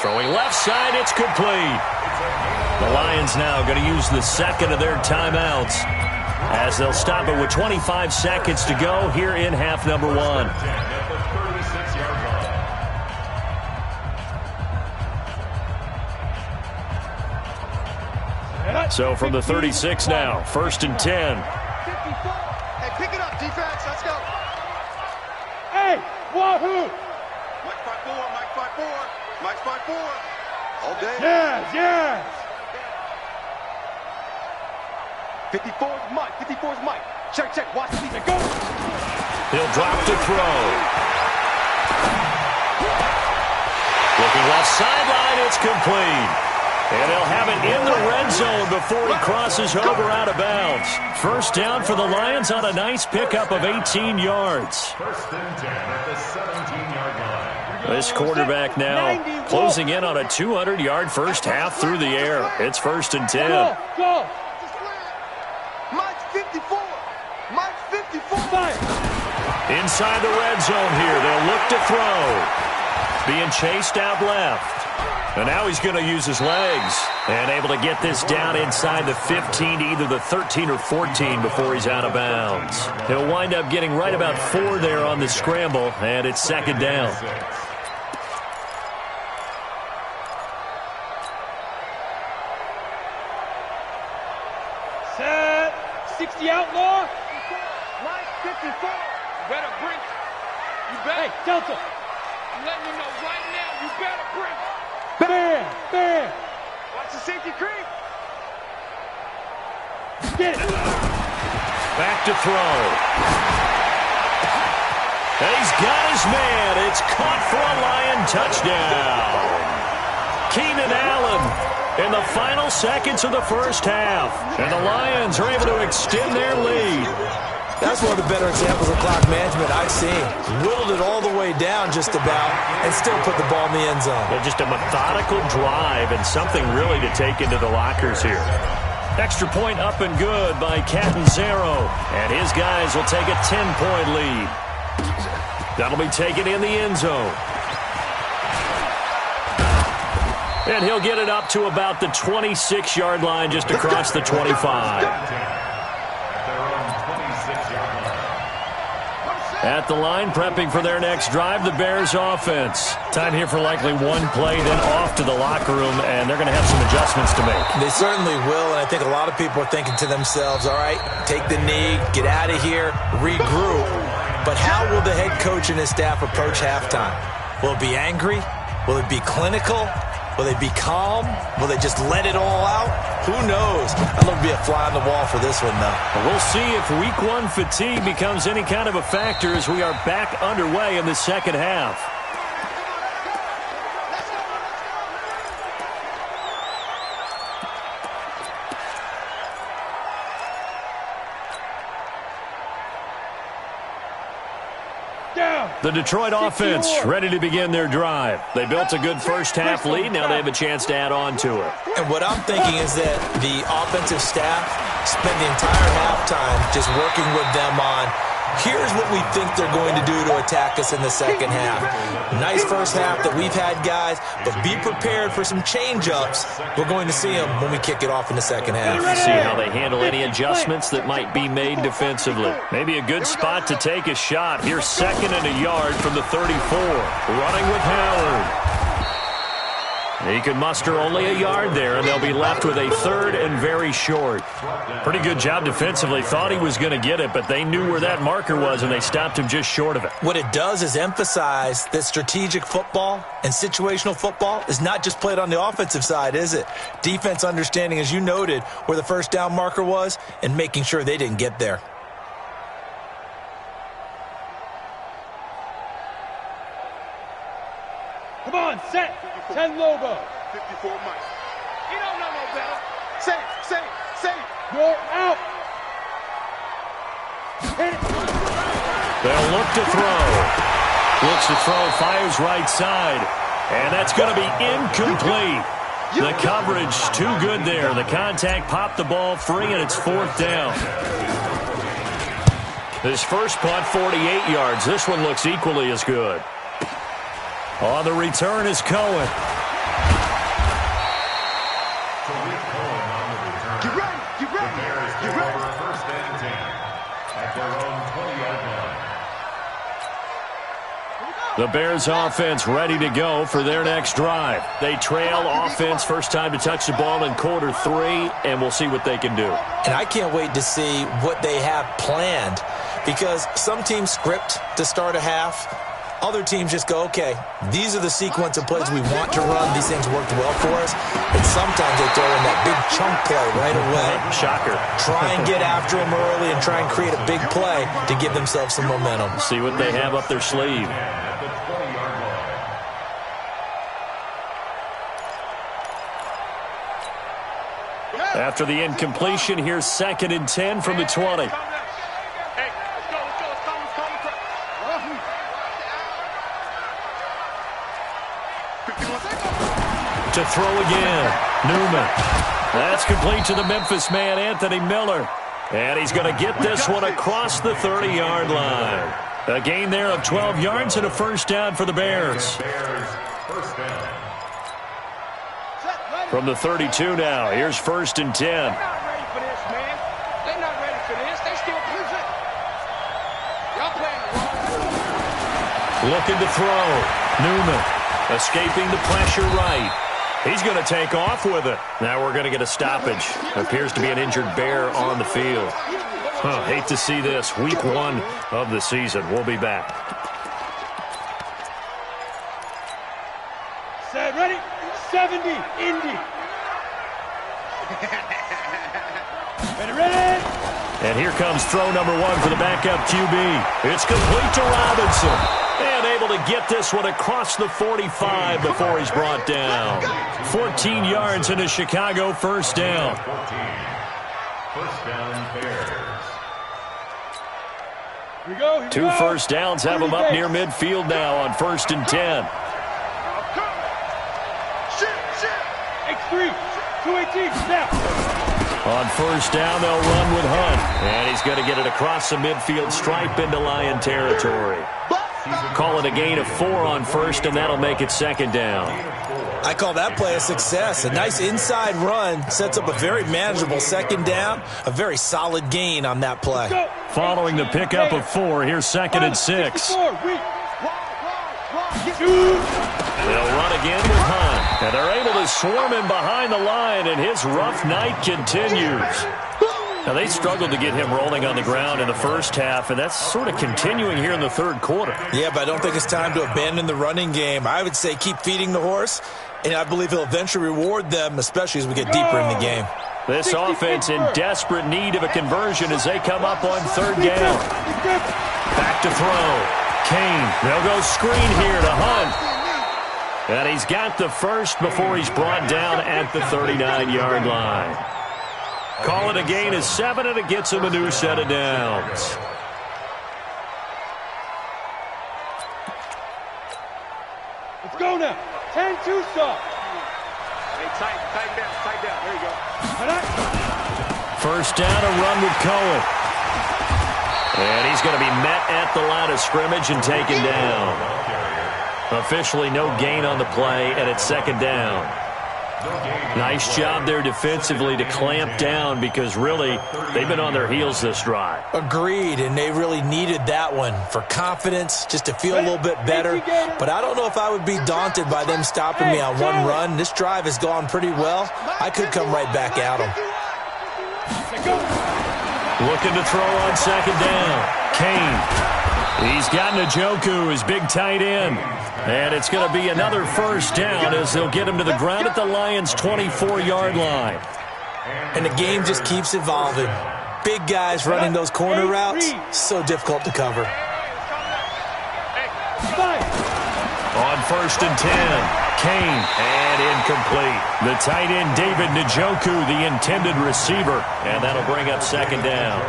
Throwing left side, it's complete. The Lions now going to use the second of their timeouts as they'll stop it with 25 seconds to go here in half number one. So from the 36 now, first and 10. Hey, pick it up, defense. Let's go. Hey, wahoo! Mike 5-4. All day. Yes. 54's Mike. Check. Watch the defense. Go. He'll drop to throw. Looking left sideline, it's complete. And he'll have it in the red zone before he crosses over out of bounds. First down for the Lions on a nice pickup of 18 yards. First and 10 at the 17-yard line. This quarterback now closing in on a 200-yard first half through the air. It's first and 10. Go. Mike's 54. Mike's 54. Inside the red zone here. They'll look to throw. Being chased out left. And now he's going to use his legs. And able to get this down inside the 15 to either the 13 or 14 before he's out of bounds. He'll wind up getting right about 4 there on the scramble. And it's second down. Set. 60 outlaw. Mike 54. You better bring it. You better. Hey, Delta. I'm letting you know right now, you better bring it. Bam. Watch the safety creep. Get it. Back to throw. And he's got his man. It's caught for a Lion touchdown. Keenan Allen in the final seconds of the first half. And the Lions are able to extend their lead. That's one of the better examples of clock management I've seen. Whittled it all the way down just about and still put the ball in the end zone. Yeah, just a methodical drive and something really to take into the lockers here. Extra point up and good by Catanzaro. And his guys will take a 10-point lead. That'll be taken in the end zone. And he'll get it up to about the 26-yard line just across the 25. At the line, prepping for their next drive, the Bears offense. Time here for likely one play, then off to the locker room, and they're going to have some adjustments to make. They certainly will, and I think a lot of people are thinking to themselves, all right, take the knee, get out of here, regroup. But how will the head coach and his staff approach halftime? Will it be angry? Will it be clinical? Will they be calm? Will they just let it all out? Who knows? I'd love to be a fly on the wall for this one, though. We'll see if Week 1 fatigue becomes any kind of a factor as we are back underway in the second half. The Detroit offense ready to begin their drive. They built a good first half lead. Now they have a chance to add on to it. And what I'm thinking is that the offensive staff spent the entire halftime just working with them on, here's what we think they're going to do to attack us in the second half. Nice first half that we've had, guys, but be prepared for some change-ups. We're going to see them when we kick it off in the second half. See how they handle any adjustments that might be made defensively. Maybe a good spot to take a shot. Here's second and a yard from the 34. Running with Howard. He can muster only a yard there, and they'll be left with a third and very short. Pretty good job defensively. Thought he was going to get it, but they knew where that marker was, and they stopped him just short of it. What it does is emphasize that strategic football and situational football is not just played on the offensive side, is it? Defense understanding, as you noted, where the first down marker was and making sure they didn't get there. Come on, set. 10 Lobo. 54 Mike. You don't know no better. Safe. You're out. Hit it. They'll look to throw. Looks to throw, fires right side. And that's going to be incomplete. The coverage too good there. The contact popped the ball free, and it's fourth down. His first punt, 48 yards. This one looks equally as good. On the return is Cohen. Get ready. First and 10 at their own 20-yard line. The Bears offense ready to go for their next drive. They trail offense, first time to touch the ball in quarter 3, and we'll see what they can do. And I can't wait to see what they have planned, because some teams script to start a half. Other teams just go, okay, these are the sequence of plays we want to run. These things worked well for us. And sometimes they throw in that big chunk play right away. Shocker. Try and get after them early and try and create a big play to give themselves some momentum. See what they have up their sleeve. After the incompletion, here's 2nd and 10 from the 20. To throw again, Newman. That's complete to the Memphis man, Anthony Miller. And he's going to get this one across the 30-yard line. A gain there of 12 yards and a first down for the Bears. From the 32 now, here's 1st and 10. They're not ready for this, man. They're not ready for this. They still present. Y'all playing the wrong. Looking to throw. Newman escaping the pressure right. He's going to take off with it. Now we're going to get a stoppage. Appears to be an injured Bear on the field. Hate to see this. Week 1 of the season. We'll be back. Set, ready? 70, Indy. Ready? And here comes throw number 1 for the backup QB. It's complete to Robinson. And able to get this one across the 45 before he's brought down. 14 yards and a Chicago first down. First down, Bears. Here we go. 2 first downs have him up near midfield now on 1st and 10. X3, 218, snap. On 1st down, they'll run with Hunt. And he's going to get it across the midfield stripe into Lion territory. Call it a gain of 4 on 1st, and that'll make it 2nd down. I call that play a success. A nice inside run sets up a very manageable 2nd down. A very solid gain on that play. Following the pickup of 4, here's 2nd and 6. They'll run again with Hunt. And they're able to swarm him behind the line, and his rough night continues. Now, they struggled to get him rolling on the ground in the first half, and that's sort of continuing here in the 3rd quarter. Yeah, but I don't think it's time to abandon the running game. I would say keep feeding the horse, and I believe he'll eventually reward them, especially as we get deeper in the game. This offense in desperate need of a conversion as they come up on 3rd down. Back to throw. Kane, they'll go screen here to Hunt. And he's got the first before he's brought down at the 39-yard line. Call it a gain of 7, and it gets him a new set of downs. Let's go now. 10-2 stop. Hey, tighten down. There you go. First down, a run with Cohen. And he's going to be met at the line of scrimmage and taken down. Officially no gain on the play, and it's 2nd down. Nice job there defensively to clamp down because really they've been on their heels this drive. Agreed, and they really needed that one for confidence, just to feel a little bit better. But I don't know if I would be daunted by them stopping me on one run. This drive has gone pretty well. I could come right back at them. Looking to throw on 2nd down. Kane. He's got Njoku, his big tight end. And it's going to be another first down as they'll get him to the ground at the Lions' 24-yard line. And the game just keeps evolving. Big guys running those corner routes, so difficult to cover. On 1st and 10, Kane, and incomplete. The tight end, David Njoku, the intended receiver, and that'll bring up 2nd down.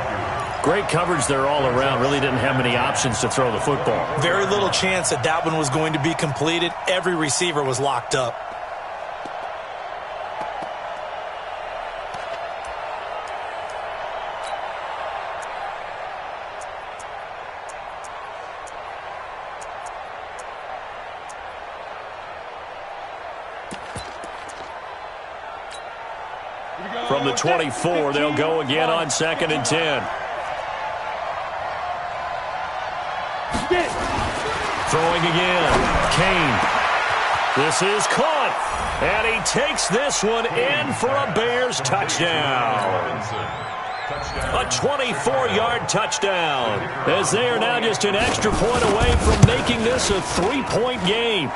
Great coverage there all around. Really didn't have many options to throw the football. Very little chance that that one was going to be completed. Every receiver was locked up. From the 24, they'll go again on 2nd and 10. Throwing again. Kane. This is caught. And he takes this one in for a Bears touchdown. A 24-yard touchdown. As they are now just an extra point away from making this a 3-point game.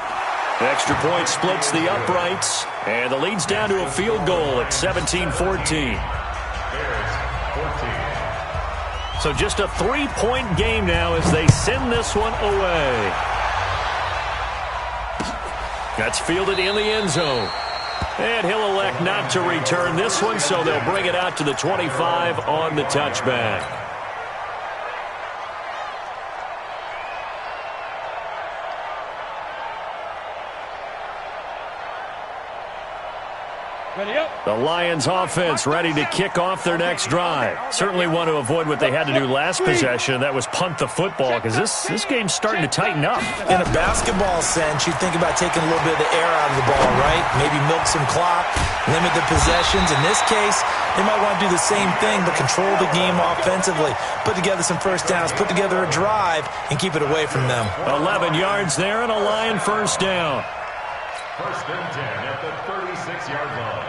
Extra point splits the uprights. And the lead's down to a field goal at 17-14. So just a 3-point game now as they send this one away. That's fielded in the end zone. And he'll elect not to return this one, so they'll bring it out to the 25 on the touchback. The Lions offense ready to kick off their next drive. Certainly want to avoid what they had to do last possession. That was punt the football, because this game's starting to tighten up. In a basketball sense, you think about taking a little bit of the air out of the ball, right? Maybe milk some clock, limit the possessions. In this case, they might want to do the same thing, but control the game offensively. Put together some first downs, put together a drive, and keep it away from them. 11 yards there and a Lion first down. First and 10 at the 36-yard line.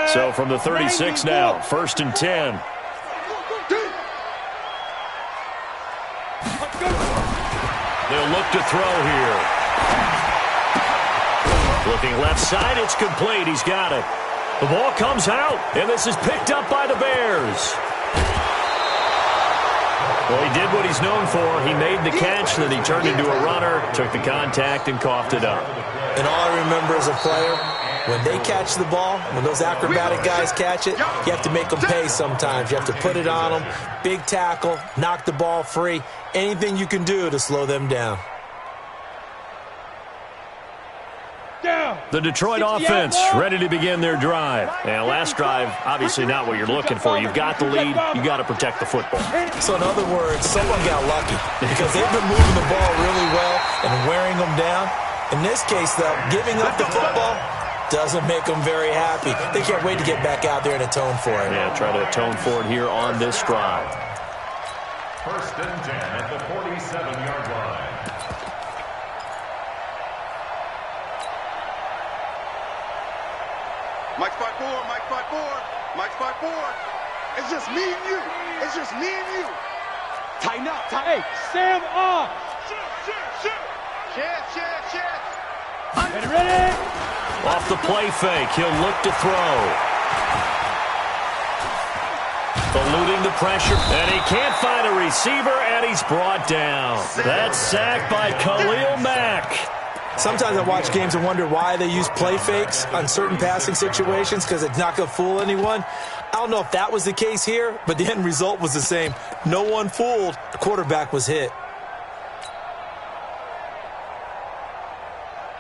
So from the 36 now, first and 10. They'll look to throw here. Looking left side, it's complete. He's got it. The ball comes out, and this is picked up by the Bears. Well, he did what he's known for. He made the catch, then he turned into a runner, took the contact, and coughed it up. And all I remember as a player, when they catch the ball, when those acrobatic guys catch it, you have to make them pay sometimes. You have to put it on them, big tackle, knock the ball free, anything you can do to slow them down. The Detroit offense ready to begin their drive. And last drive, obviously not what you're looking for. You've got the lead. You've got to protect the football. So in other words, someone got lucky because they've been moving the ball really well and wearing them down. In this case, though, giving up the football doesn't make them very happy. They can't wait to get back out there and atone for it. Yeah, try to atone for it here on this drive. First and 10 at the 47-yard line. Mike 5-4, Mike 5-4, Mike 5-4. It's just me and you. It's just me and you. Tighten up, tighten. Hey, Sam off. Shift. Ready? Off the play fake, he'll look to throw. Eluding the pressure, and he can't find a receiver, and he's brought down. That's sacked by Khalil Mack. Sometimes I watch games and wonder why they use play fakes on certain passing situations because it's not going to fool anyone. I don't know if that was the case here, but the end result was the same. No one fooled. The quarterback was hit.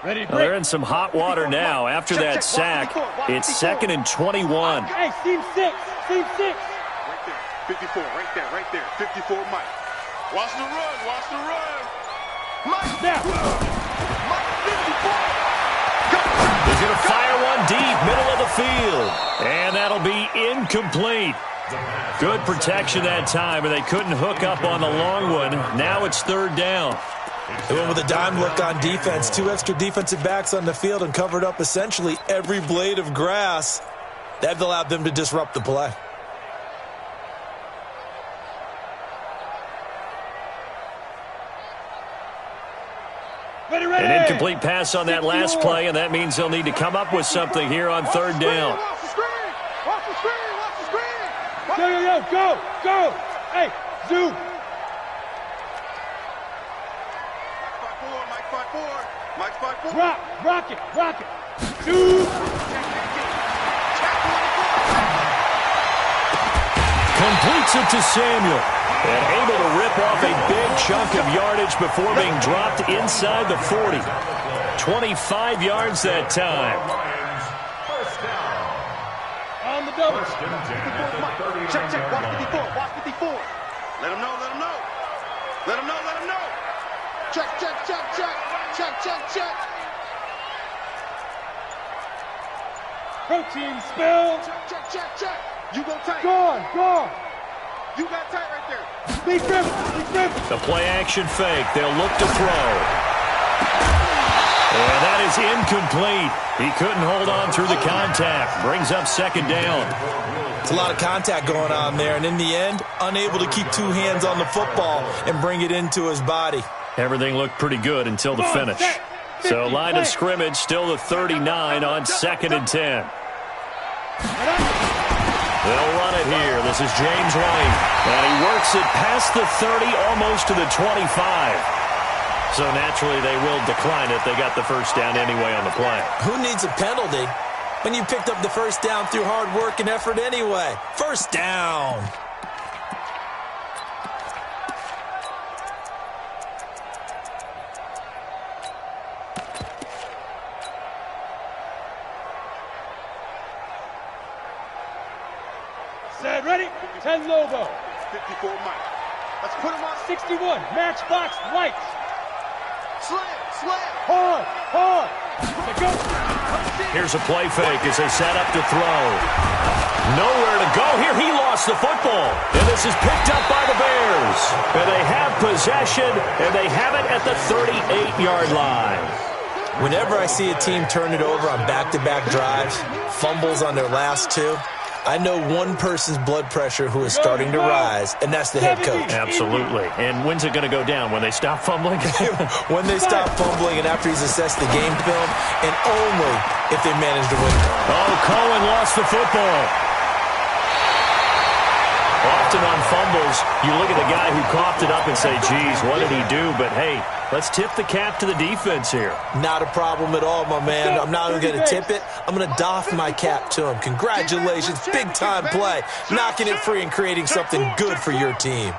Ready, Well, they're in some hot water now. After that sack, it's 2nd and 21. Hey, seam 6. Right there. 54, right there. 54, Mike. Watch the run. Mike. Now. Mike, 54. He's going to fire one deep, middle of the field. And that'll be incomplete. Good protection that time, and they couldn't hook up on the long one. Now it's 3rd down. They went with a dime look on defense. 2 extra defensive backs on the field and covered up essentially every blade of grass. That allowed them to disrupt the play. Ready. An incomplete pass on that last play, and that means they'll need to come up with something here on 3rd down. Watch the screen. Go. Hey, zoom. Mike 5-4. Rock it. Zoom. Completes it to Samuel. And able to rip off a big chunk of yardage before being dropped inside the 40. 25 yards that time. First down. On the double. First and 10 at the 30-yard Check. Watch line. 54. Let him know. Check. Protein spill. Check. You go tight. Gone. You got tight right there. Big grip. The play-action fake. They'll look to throw. And that is incomplete. He couldn't hold on through the contact. Brings up 2nd down. It's a lot of contact going on there, and in the end, unable to keep 2 hands on the football and bring it into his body. Everything looked pretty good until the finish. So line of scrimmage still the 39 on 2nd and 10. They'll run it here. This is James White. And he works it past the 30, almost to the 25. So naturally they will decline it. They got the first down anyway on the play. Who needs a penalty when you picked up the first down through hard work and effort anyway? First down. Set, ready? 10 Lobo. 54 Mike. Let's put him on. 61, Matchbox Lights. Slam. Hard. Go. Here's a play fake as they set up to throw. Nowhere to go here. He lost the football. And this is picked up by the Bears. And they have possession, and they have it at the 38-yard line. Whenever I see a team turn it over on back-to-back drives, fumbles on their last two, I know one person's blood pressure who is starting to rise, and that's the head coach. Absolutely. And when's it going to go down? When they stop fumbling? When they stop fumbling and after he's assessed the game film, and only if they manage to win. Oh, Cohen lost the football. Often on fumbles, you look at the guy who coughed it up and say, geez, what did he do? But, hey, let's tip the cap to the defense here. Not a problem at all, my man. I'm not even going to tip it. I'm going to doff my cap to him. Congratulations. Big-time play. Knocking it free and creating something good for your team.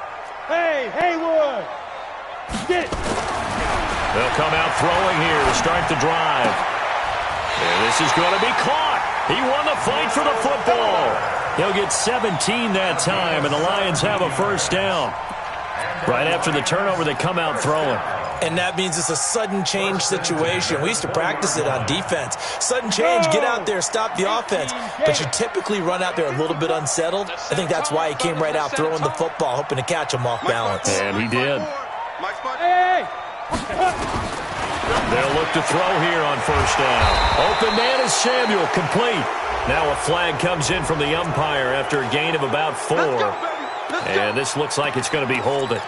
Hey, Haywood. Get it. They'll come out throwing here to start the drive. And this is going to be caught. He won the fight for the football. He'll get 17 that time, and the Lions have a first down. Right after the turnover, they come out throwing. And that means it's a sudden change situation. We used to practice it on defense. Sudden change, get out there, stop the offense. But you typically run out there a little bit unsettled. I think that's why he came right out throwing the football, hoping to catch him off balance. And he did. Hey. They'll look to throw here on first down. Open man is Samuel, complete. Now a flag comes in from the umpire after a gain of about 4. And this looks like it's going to be holding.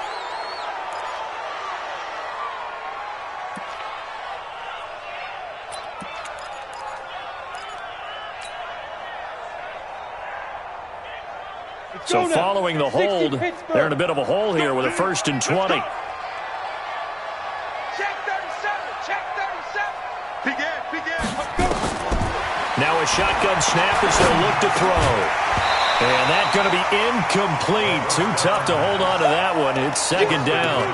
So following the hold, they're in a bit of a hole here with a 1st and 20. Check 37. Begin. Now a shotgun snap as they'll look to throw. And that's going to be incomplete. Too tough to hold on to that one. It's 2nd down.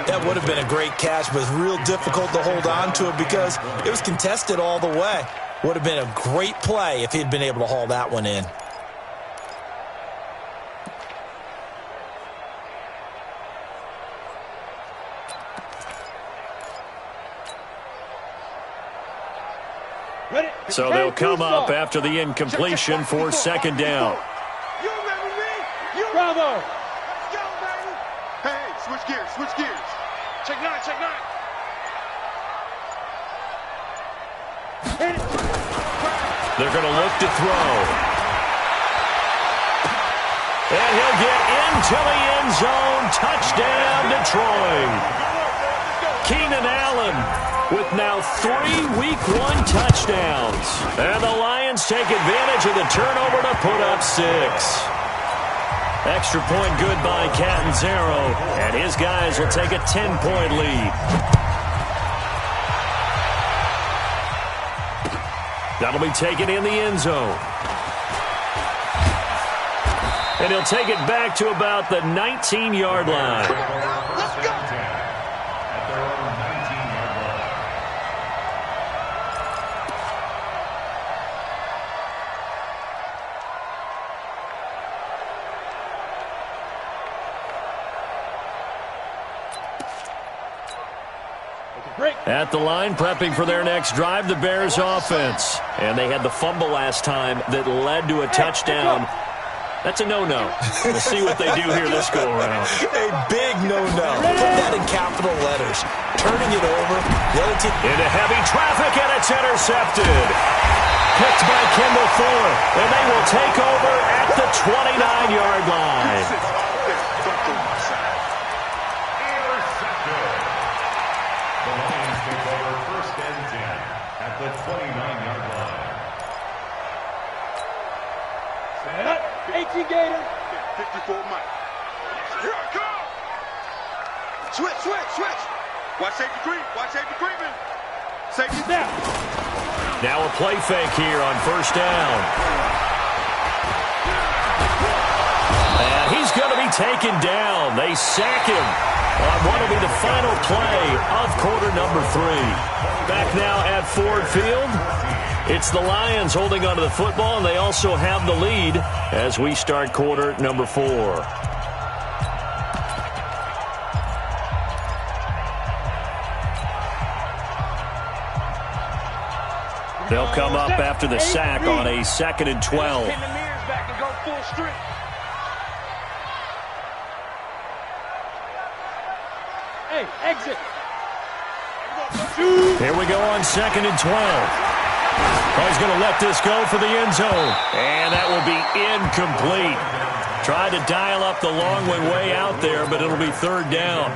That would have been a great catch, but it's real difficult to hold on to it because it was contested all the way. Would have been a great play if he'd been able to haul that one in. So they'll come up after the incompletion for 2nd down. You remember me? Bravo. Let's go, baby. Hey, switch gears. Check 9. Hit it. They're going to look to throw. And he'll get into the end zone. Touchdown, Detroit. Keenan Allen with now 3 Week 1 touchdowns. And the Lions take advantage of the turnover to put up 6. Extra point good by Catanzaro. And his guys will take a 10-point lead. That'll be taken in the end zone. And he'll take it back to about the 19-yard line. Let's go. At the line, prepping for their next drive, the Bears offense. And they had the fumble last time that led to a touchdown. That's a no-no. We'll see what they do here this go-around. A big no-no. Put that in capital letters. Turning it over. The other team into heavy traffic, and it's intercepted. Picked by Kendall Fuller. And they will take over at the 29-yard line. At the 29-yard line. 18 Gator. 54 Mike. Here I come. Switch. Watch safety creep. Watch safety creeping. Safety now. Now a play fake here on first down. And he's going to be taken down. They sack him on what will be the final play of quarter number 3. Back now at Ford Field. It's the Lions holding onto the football, and they also have the lead as we start quarter number 4. They'll come up after the sack on a 2nd and 12. Pin the mirrors back and go full strip. Hey, exit. Here we go on 2nd and 12. Oh, he's going to let this go for the end zone. And that will be incomplete. Tried to dial up the long one way out there, but it'll be 3rd down.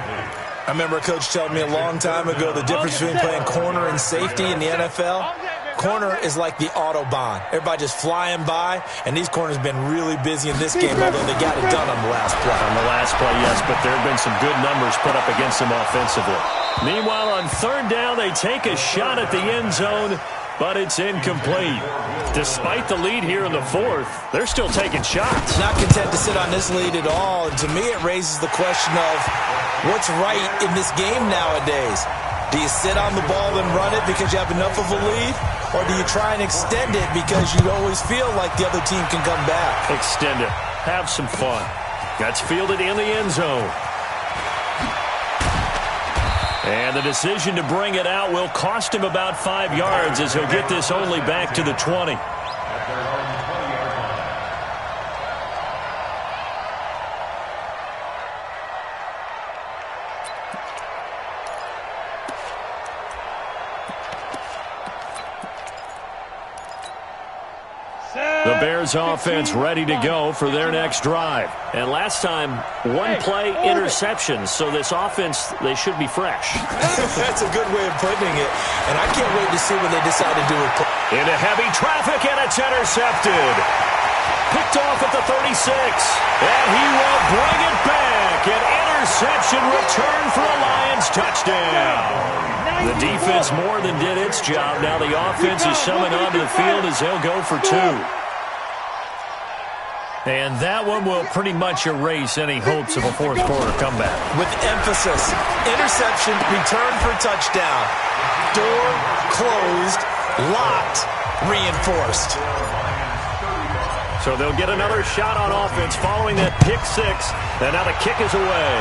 I remember a coach telling me a long time ago the difference between playing corner and safety in the NFL. Corner is like the Autobahn. Everybody just flying by, and these corners have been really busy in this game, although they got it done on the last play. On the last play, yes, but there have been some good numbers put up against them offensively. Meanwhile, on 3rd down, they take a shot at the end zone, but it's incomplete. Despite the lead here in the 4th, they're still taking shots. Not content to sit on this lead at all, and to me it raises the question of what's right in this game nowadays. Do you sit on the ball and run it because you have enough of a lead? Or do you try and extend it because you always feel like the other team can come back? Extend it. Have some fun. That's fielded in the end zone. And the decision to bring it out will cost him about 5 yards as he'll get this only back to the 20. The Bears offense ready to go for their next drive. And last time, 1 play interception, so this offense, they should be fresh. That's a good way of putting it. And I can't wait to see when they decide to do it. Into heavy traffic, and it's intercepted. Picked off at the 36. And he will bring it back. An interception return for a Lions touchdown. The defense more than did its job. Now the offense is coming onto the field as they'll go for 2. And that one will pretty much erase any hopes of a 4th quarter comeback. With emphasis, interception, return for touchdown. Door closed, locked, reinforced. So they'll get another shot on offense following that pick 6. And now the kick is away.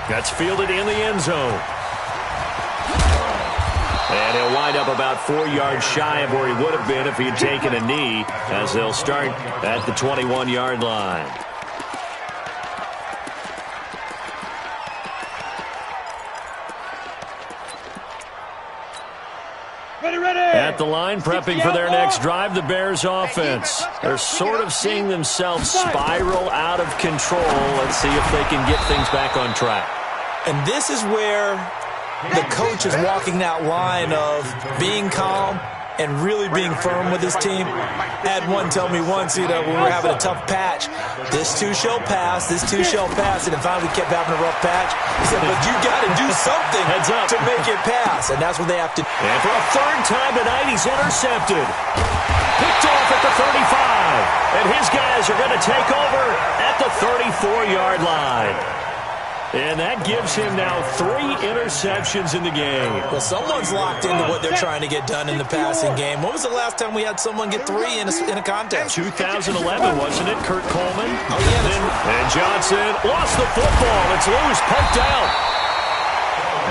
That's fielded in the end zone. And he'll wind up about 4 yards shy of where he would have been if he had taken a knee, as they'll start at the 21-yard line. At the line, prepping for their next drive, the Bears offense. They're sort of seeing themselves spiral out of control. Let's see if they can get things back on track. And this is where the coach is walking that line of being calm and really being firm with his team. Had one tell me once, when we were having a tough patch, this too shall pass, this too shall pass, and finally we kept having a rough patch. He said, but you got to do something to make it pass, and that's what they have to do. And for a 3rd time tonight, he's intercepted. Picked off at the 35, and his guys are going to take over at the 34-yard line. And that gives him now 3 interceptions in the game. Well, someone's locked into what they're trying to get done in the passing game. When was the last time we had someone get 3 in a contest? 2011, wasn't it? Kurt Coleman. Oh, yeah. And Johnson lost the football. It's loose, poked out.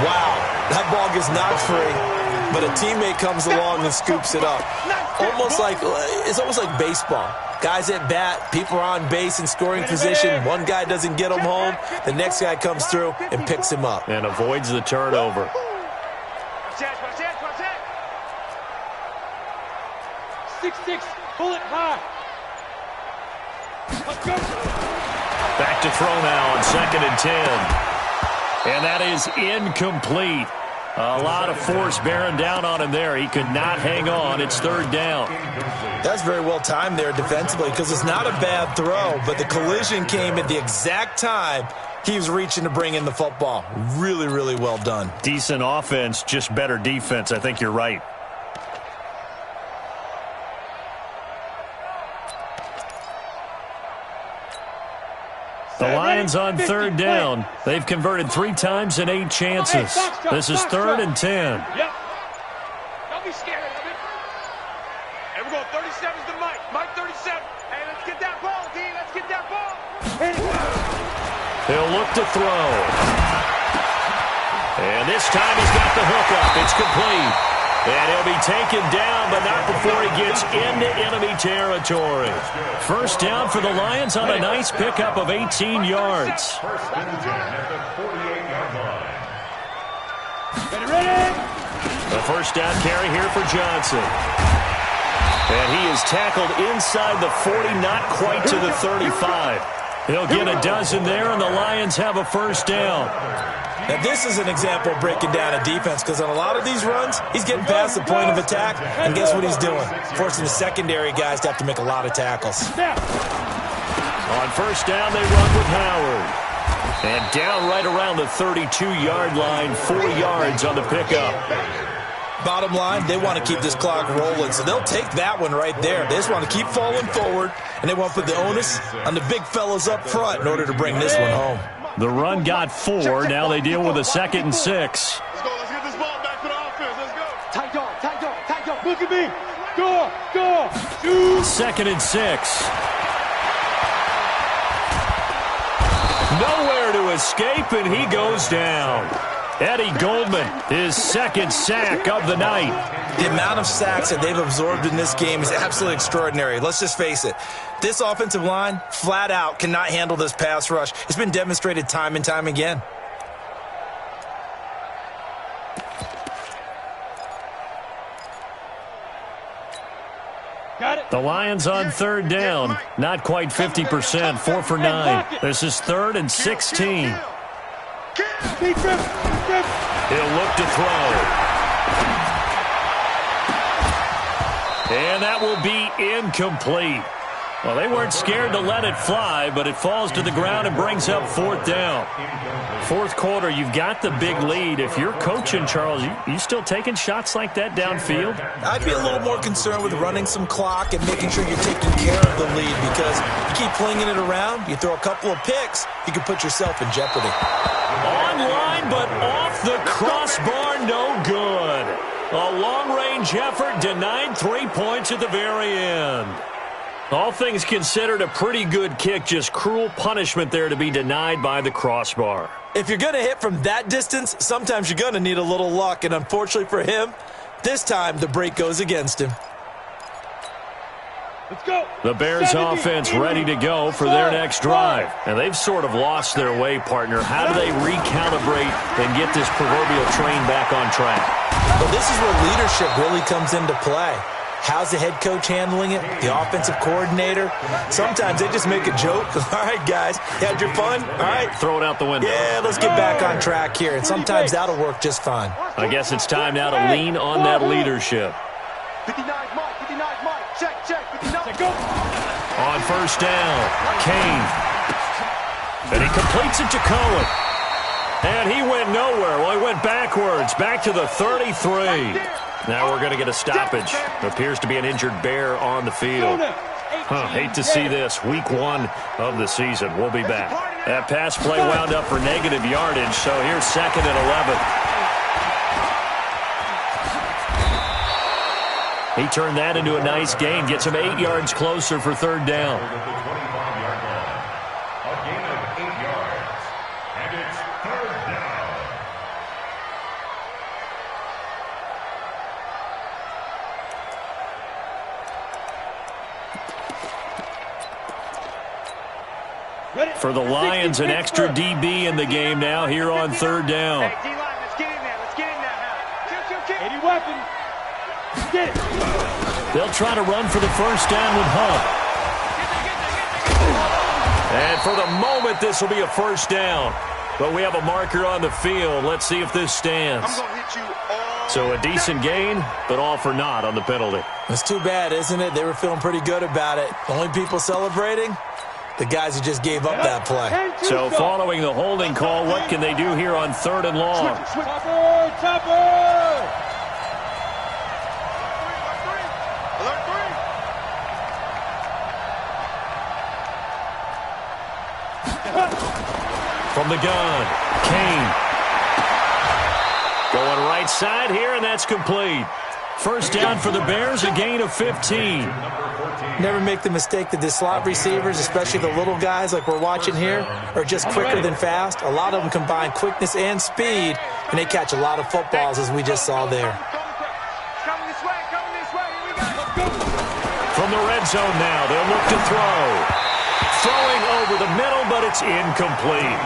Wow, that ball gets knocked free, but a teammate comes along and scoops it up. It's almost like baseball. Guys at bat, people are on base in scoring position. One guy doesn't get him home. The next guy comes through and picks him up. And avoids the turnover. 6-6, pull it high. Let's go. Back to throw now on 2nd and 10. And that is incomplete. A lot of force bearing down on him there. He could not hang on. It's 3rd down. That's very well timed there defensively because it's not a bad throw, but the collision came at the exact time He was reaching to bring in the football. Really, really well done. Decent offense, just better defense. I think you're right. The Lions on third down. They've converted 3 times in 8 chances. This is 3rd and 10. Yep. Don't be scared of it. And we're going 37's to Mike. Mike 37. Hey, let's get that ball, D. Let's get that ball. He'll look to throw. And this time he's got the hook up. It's complete. And he'll be taken down, but not before he gets into enemy territory. First down for the Lions on a nice pickup of 18 yards. First and 10 at the 48-yard line. Ready? The first down carry here for Johnson. And he is tackled inside the 40, not quite to the 35. He'll get a dozen there, and the Lions have a first down. Now, this is an example of breaking down a defense, because on a lot of these runs, he's getting past the point of attack, and guess what he's doing? Forcing the secondary guys to have to make a lot of tackles. On first down, they run with Howard. And down right around the 32-yard line, 4 yards on the pickup. Bottom line, they want to keep this clock rolling, so they'll take that one right there. They just want to keep falling forward, and they want to put the onus on the big fellas up front in order to bring this one home. The run got 4. Now they deal with a 2nd and 6. Let's go. Let's get this ball back to the offense. Let's go. Tight dog, tight dog, tight dog. Look at me. Go, shoot. 2nd and 6. Nowhere to escape, and he goes down. Eddie Goldman, his 2nd sack of the night. The amount of sacks that they've absorbed in this game is absolutely extraordinary. Let's just face it. This offensive line, flat out, cannot handle this pass rush. It's been demonstrated time and time again. Got it. The Lions on third down. Not quite 50%, 4 for 9. This is 3rd and 16. He'll look to throw. And that will be incomplete. Well, they weren't scared to let it fly, but it falls to the ground and brings up 4th down. 4th quarter, you've got the big lead. If you're coaching, Charles, you still taking shots like that downfield? I'd be a little more concerned with running some clock and making sure you're taking care of the lead, because you keep flinging it around, you throw a couple of picks, you can put yourself in jeopardy. Online, but off the crossbar, no good. A long-range effort denied 3 points at the very end. All things considered, a pretty good kick, just cruel punishment there to be denied by the crossbar. If you're going to hit from that distance, sometimes you're going to need a little luck, and unfortunately for him, this time the break goes against him. Let's go. The Bears offense ready to go for their next drive. And they've sort of lost their way, partner. How do they recalibrate and get this proverbial train back on track? Well, this is where leadership really comes into play. How's the head coach handling it? The offensive coordinator? Sometimes they just make a joke. All right, guys, you had your fun? All right. Throw it out the window. Yeah, let's get back on track here. And sometimes that'll work just fine. I guess it's time now to lean on that leadership. 59 Mike, 59 Mike. Check, 59. Go. On first down, Kane. And he completes it to Cohen. And he went nowhere. Well, he went backwards, back to the 33. Now we're going to get a stoppage. Appears to be an injured Bear on the field. Hate to see this. Week 1 of the season. We'll be back. That pass play wound up for negative yardage, so here's 2nd and 11. He turned that into a nice gain. Gets him 8 yards closer for 3rd down. A gain of 8 yards. And it's 3rd down. For the Lions, an extra DB in the game now here on 3rd down. Hey, D-line, let's get in there. Let's get in there now. Any weapon. Get it. They'll try to run for the first down with Hunt. And for the moment, this will be a first down. But we have a marker on the field. Let's see if this stands. I'm going to hit you all. So a decent gain, but all for naught on the penalty. It's too bad, isn't it? They were feeling pretty good about it. The only people celebrating, the guys who just gave up that play. So following the holding call, what can they do here on 3rd and long? From the gun, Kane. Going right side here, and that's complete. First down for the Bears, a gain of 15. Never make the mistake that the slot receivers, especially the little guys like we're watching here, are just quicker than fast. A lot of them combine quickness and speed, and they catch a lot of footballs, as we just saw there. From the red zone now, they'll look to throw. Throwing over the middle, but it's incomplete.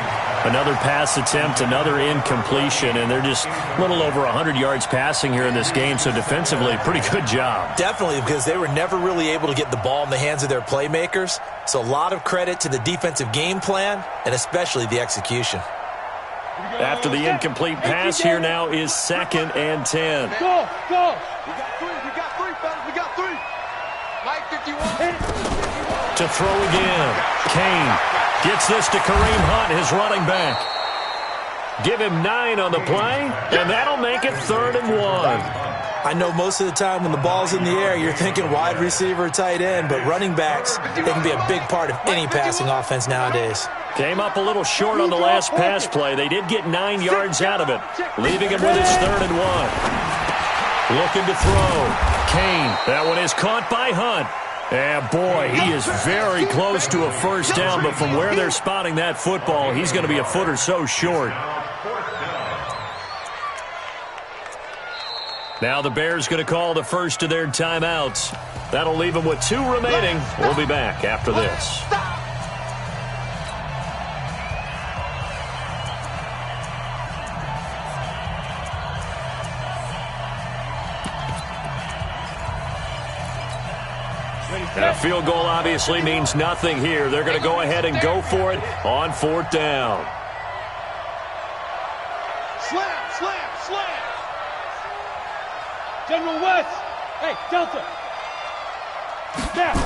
Another pass attempt, another incompletion, and they're just a little over 100 yards passing here in this game, so defensively, pretty good job. Definitely, because they were never really able to get the ball in the hands of their playmakers, so a lot of credit to the defensive game plan, and especially the execution. After the incomplete pass, here now is 2nd and 10. Go! We got three, fellas. We got three. Mike 51. To throw again. Kane gets this to Kareem Hunt, his running back. Give him 9 on the play, and that'll make it 3rd and 1. I know most of the time when the ball's in the air, you're thinking wide receiver, tight end, but running backs, they can be a big part of any passing offense nowadays. Came up a little short on the last pass play. They did get 9 yards out of it, leaving him with his 3rd and 1. Looking to throw. Kane, that one is caught by Hunt. And boy, he is very close to a first down, but from where they're spotting that football, he's going to be a foot or so short. Now the Bears going to call the first of their timeouts. That'll leave them with 2 remaining. We'll be back after this. A field goal obviously means nothing here. They're going to go ahead and go for it on 4th down. Slam! General West! Hey, Delta! Snap!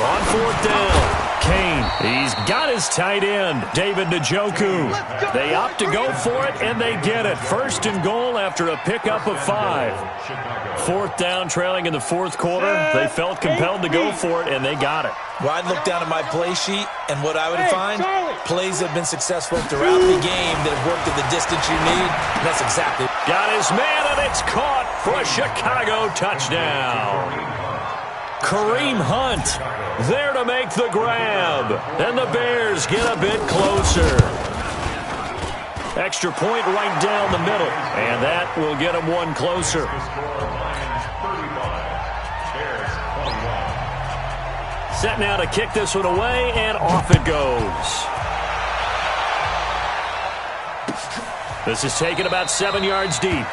On 4th down, Kane, he's got his tight end, David Njoku. They opt to go for it, and they get it. 1st and goal after a pickup of 5. 4th down, trailing in the 4th quarter. They felt compelled to go for it, and they got it. Well, I'd look down at my play sheet, and what I would find, plays have been successful throughout the game that have worked at the distance you need, and that's exactly. Got his man, and it's caught for a Chicago touchdown. Kareem Hunt there to make the grab, and the Bears get a bit closer. Extra point right down the middle, and that will get them 1 closer. Set now to kick this one away, and off it goes. This is taken about 7 yards deep.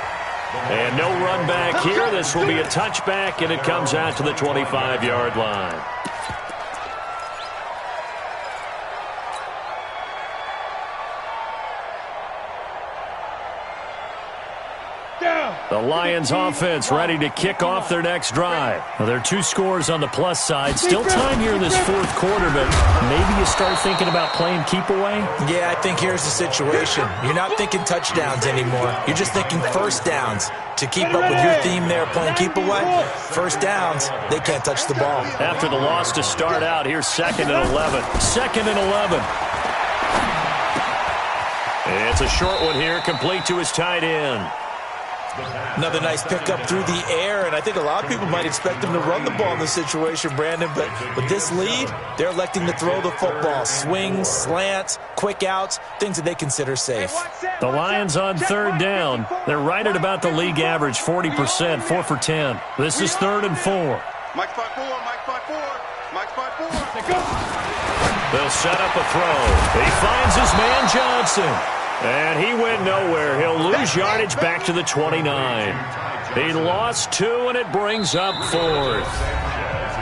And no run back here. This will be a touchback, and it comes out to the 25-yard line. The Lions offense ready to kick off their next drive. Well, there are 2 scores on the plus side. Still time here in this 4th quarter, but maybe you start thinking about playing keep away? Yeah, I think here's the situation. You're not thinking touchdowns anymore. You're just thinking first downs. To keep up with your theme there, playing keep away, first downs, they can't touch the ball. After the loss to start out, here's 2nd and 11. 2nd and 11. It's a short one here, complete to his tight end. Another nice pickup through the air, and I think a lot of people might expect him to run the ball in this situation, Brandon, but with this lead, they're electing to throw the football. Swings, slants, quick outs, things that they consider safe. The Lions on 3rd down. They're right at about the league average, 40%, 4 for 10. This is 3rd and 4. Mike 5-4. They'll set up a throw. He finds his man Johnson. And he went nowhere. He'll lose yardage back to the 29. He lost 2, and it brings up 4th.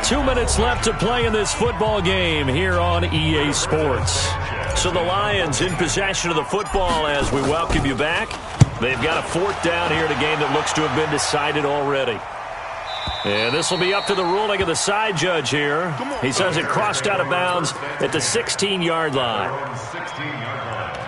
2 minutes left to play in this football game here on EA Sports. So the Lions in possession of the football as we welcome you back. They've got a 4th down here in a game that looks to have been decided already. And this will be up to the ruling of the side judge here. He says it crossed out of bounds at the 16-yard line. 16-yard line.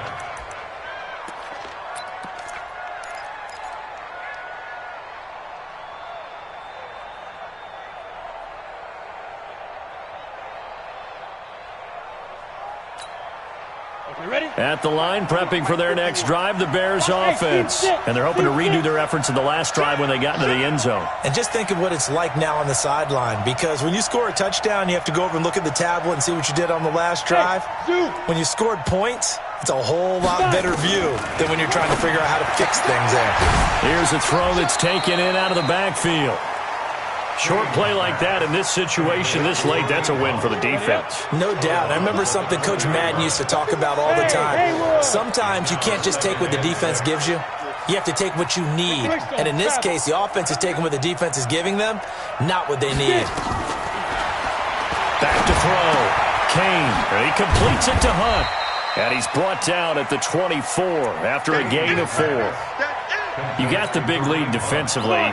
At the line, prepping for their next drive, the Bears offense. And they're hoping to redo their efforts in the last drive when they got into the end zone. And just think of what it's like now on the sideline, because when you score a touchdown, you have to go over and look at the tablet and see what you did on the last drive. When you scored points, it's a whole lot better view than when you're trying to figure out how to fix things there. Here's a throw that's taken in out of the backfield. Short play like that in this situation this late, that's a win for the defense. No doubt. I remember something Coach Madden used to talk about all the time. Sometimes you can't just take what the defense gives you. You have to take what you need. And in this case, the offense is taking what the defense is giving them, not what they need. Back to throw. Kane. He completes it to Hunt. And he's brought down at the 24 after a gain of 4. You got the big lead defensively,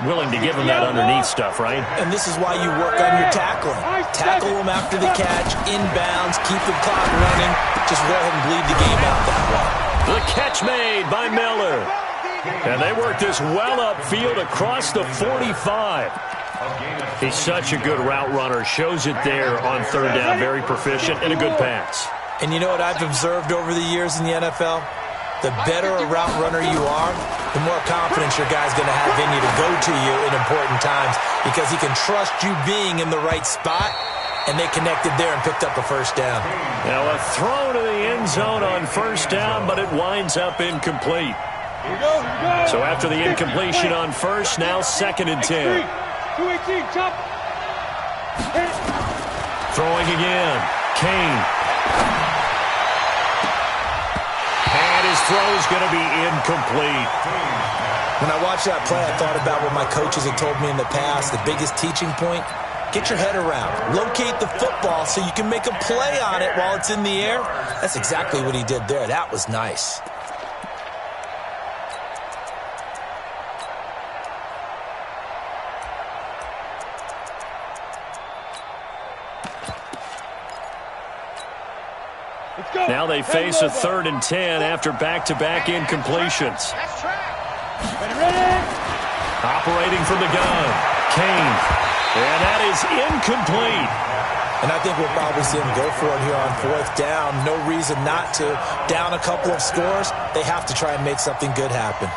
willing to give them that underneath stuff, right? And this is why you work on your tackling. Tackle them after the catch, inbounds, keep the clock running. Just go ahead and bleed the game out that way. The catch made by Miller. And they work this well upfield across the 45. He's such a good route runner. Shows it there on third down. Very proficient and a good pass. And you know what I've observed over the years in the NFL? The better a route runner you are, the more confidence your guy's going to have in you to go to you in important times, because he can trust you being in the right spot, and they connected there and picked up a first down. Now a throw to the end zone on first down, but it winds up incomplete. So after the incompletion on first, now 2nd and 10. Throwing again. Kane. And his throw is going to be incomplete. When I watched that play, I thought about what my coaches had told me in the past. The biggest teaching point, get your head around. Locate the football so you can make a play on it while it's in the air. That's exactly what he did there. That was nice. Now they face a 3rd and 10 after back-to-back incompletions. Operating from the gun, Kane. And that is incomplete. And I think we'll probably see him go for it here on 4th down. No reason not to. Down a couple of scores, they have to try and make something good happen.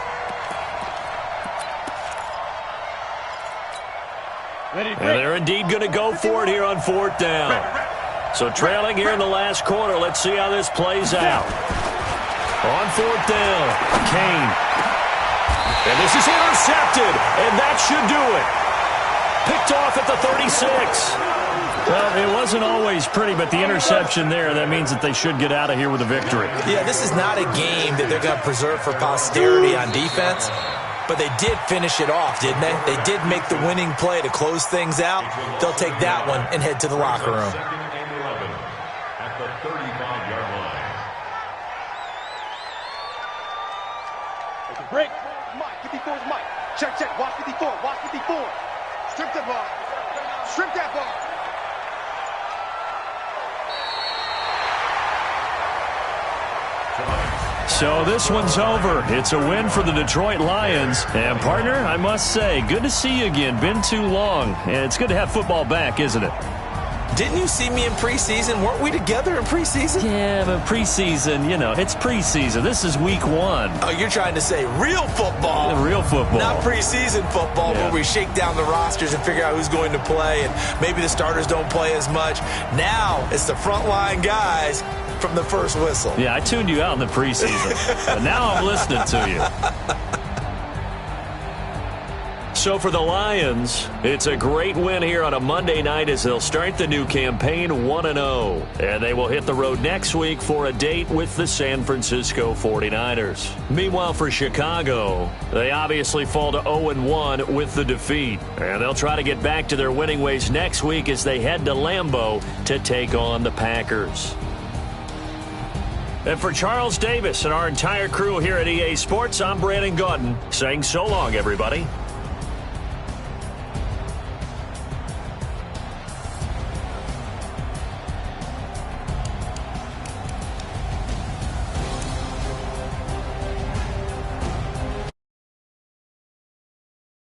And they're indeed going to go for it here on 4th down. So trailing here in the last quarter. Let's see how this plays out. On 4th down, Kane. And this is intercepted, and that should do it. Picked off at the 36. Well, it wasn't always pretty, but the interception there, that means that they should get out of here with a victory. Yeah, this is not a game that they're going to preserve for posterity on defense. But they did finish it off, didn't they? They did make the winning play to close things out. They'll take that one and head to the locker room. At the 35-yard line. Take a break. Mike, 54 is Mike. Check, check. Watch 54. Watch 54. Strip that ball. Strip that ball. So this one's over. It's a win for the Detroit Lions. And, partner, I must say, good to see you again. Been too long. And it's good to have football back, isn't it? Didn't you see me in preseason? Weren't we together in preseason? Yeah, but preseason, you know, it's preseason. This is week 1. Oh, you're trying to say real football. Real football. Not preseason football where we shake down the rosters and figure out who's going to play, and maybe the starters don't play as much. Now it's the frontline guys from the first whistle. Yeah, I tuned you out in the preseason, but now I'm listening to you. So for the Lions, it's a great win here on a Monday night as they'll start the new campaign 1-0. And they will hit the road next week for a date with the San Francisco 49ers. Meanwhile, for Chicago, they obviously fall to 0-1 with the defeat. And they'll try to get back to their winning ways next week as they head to Lambeau to take on the Packers. And for Charles Davis and our entire crew here at EA Sports, I'm Brandon Gaudin saying so long, everybody.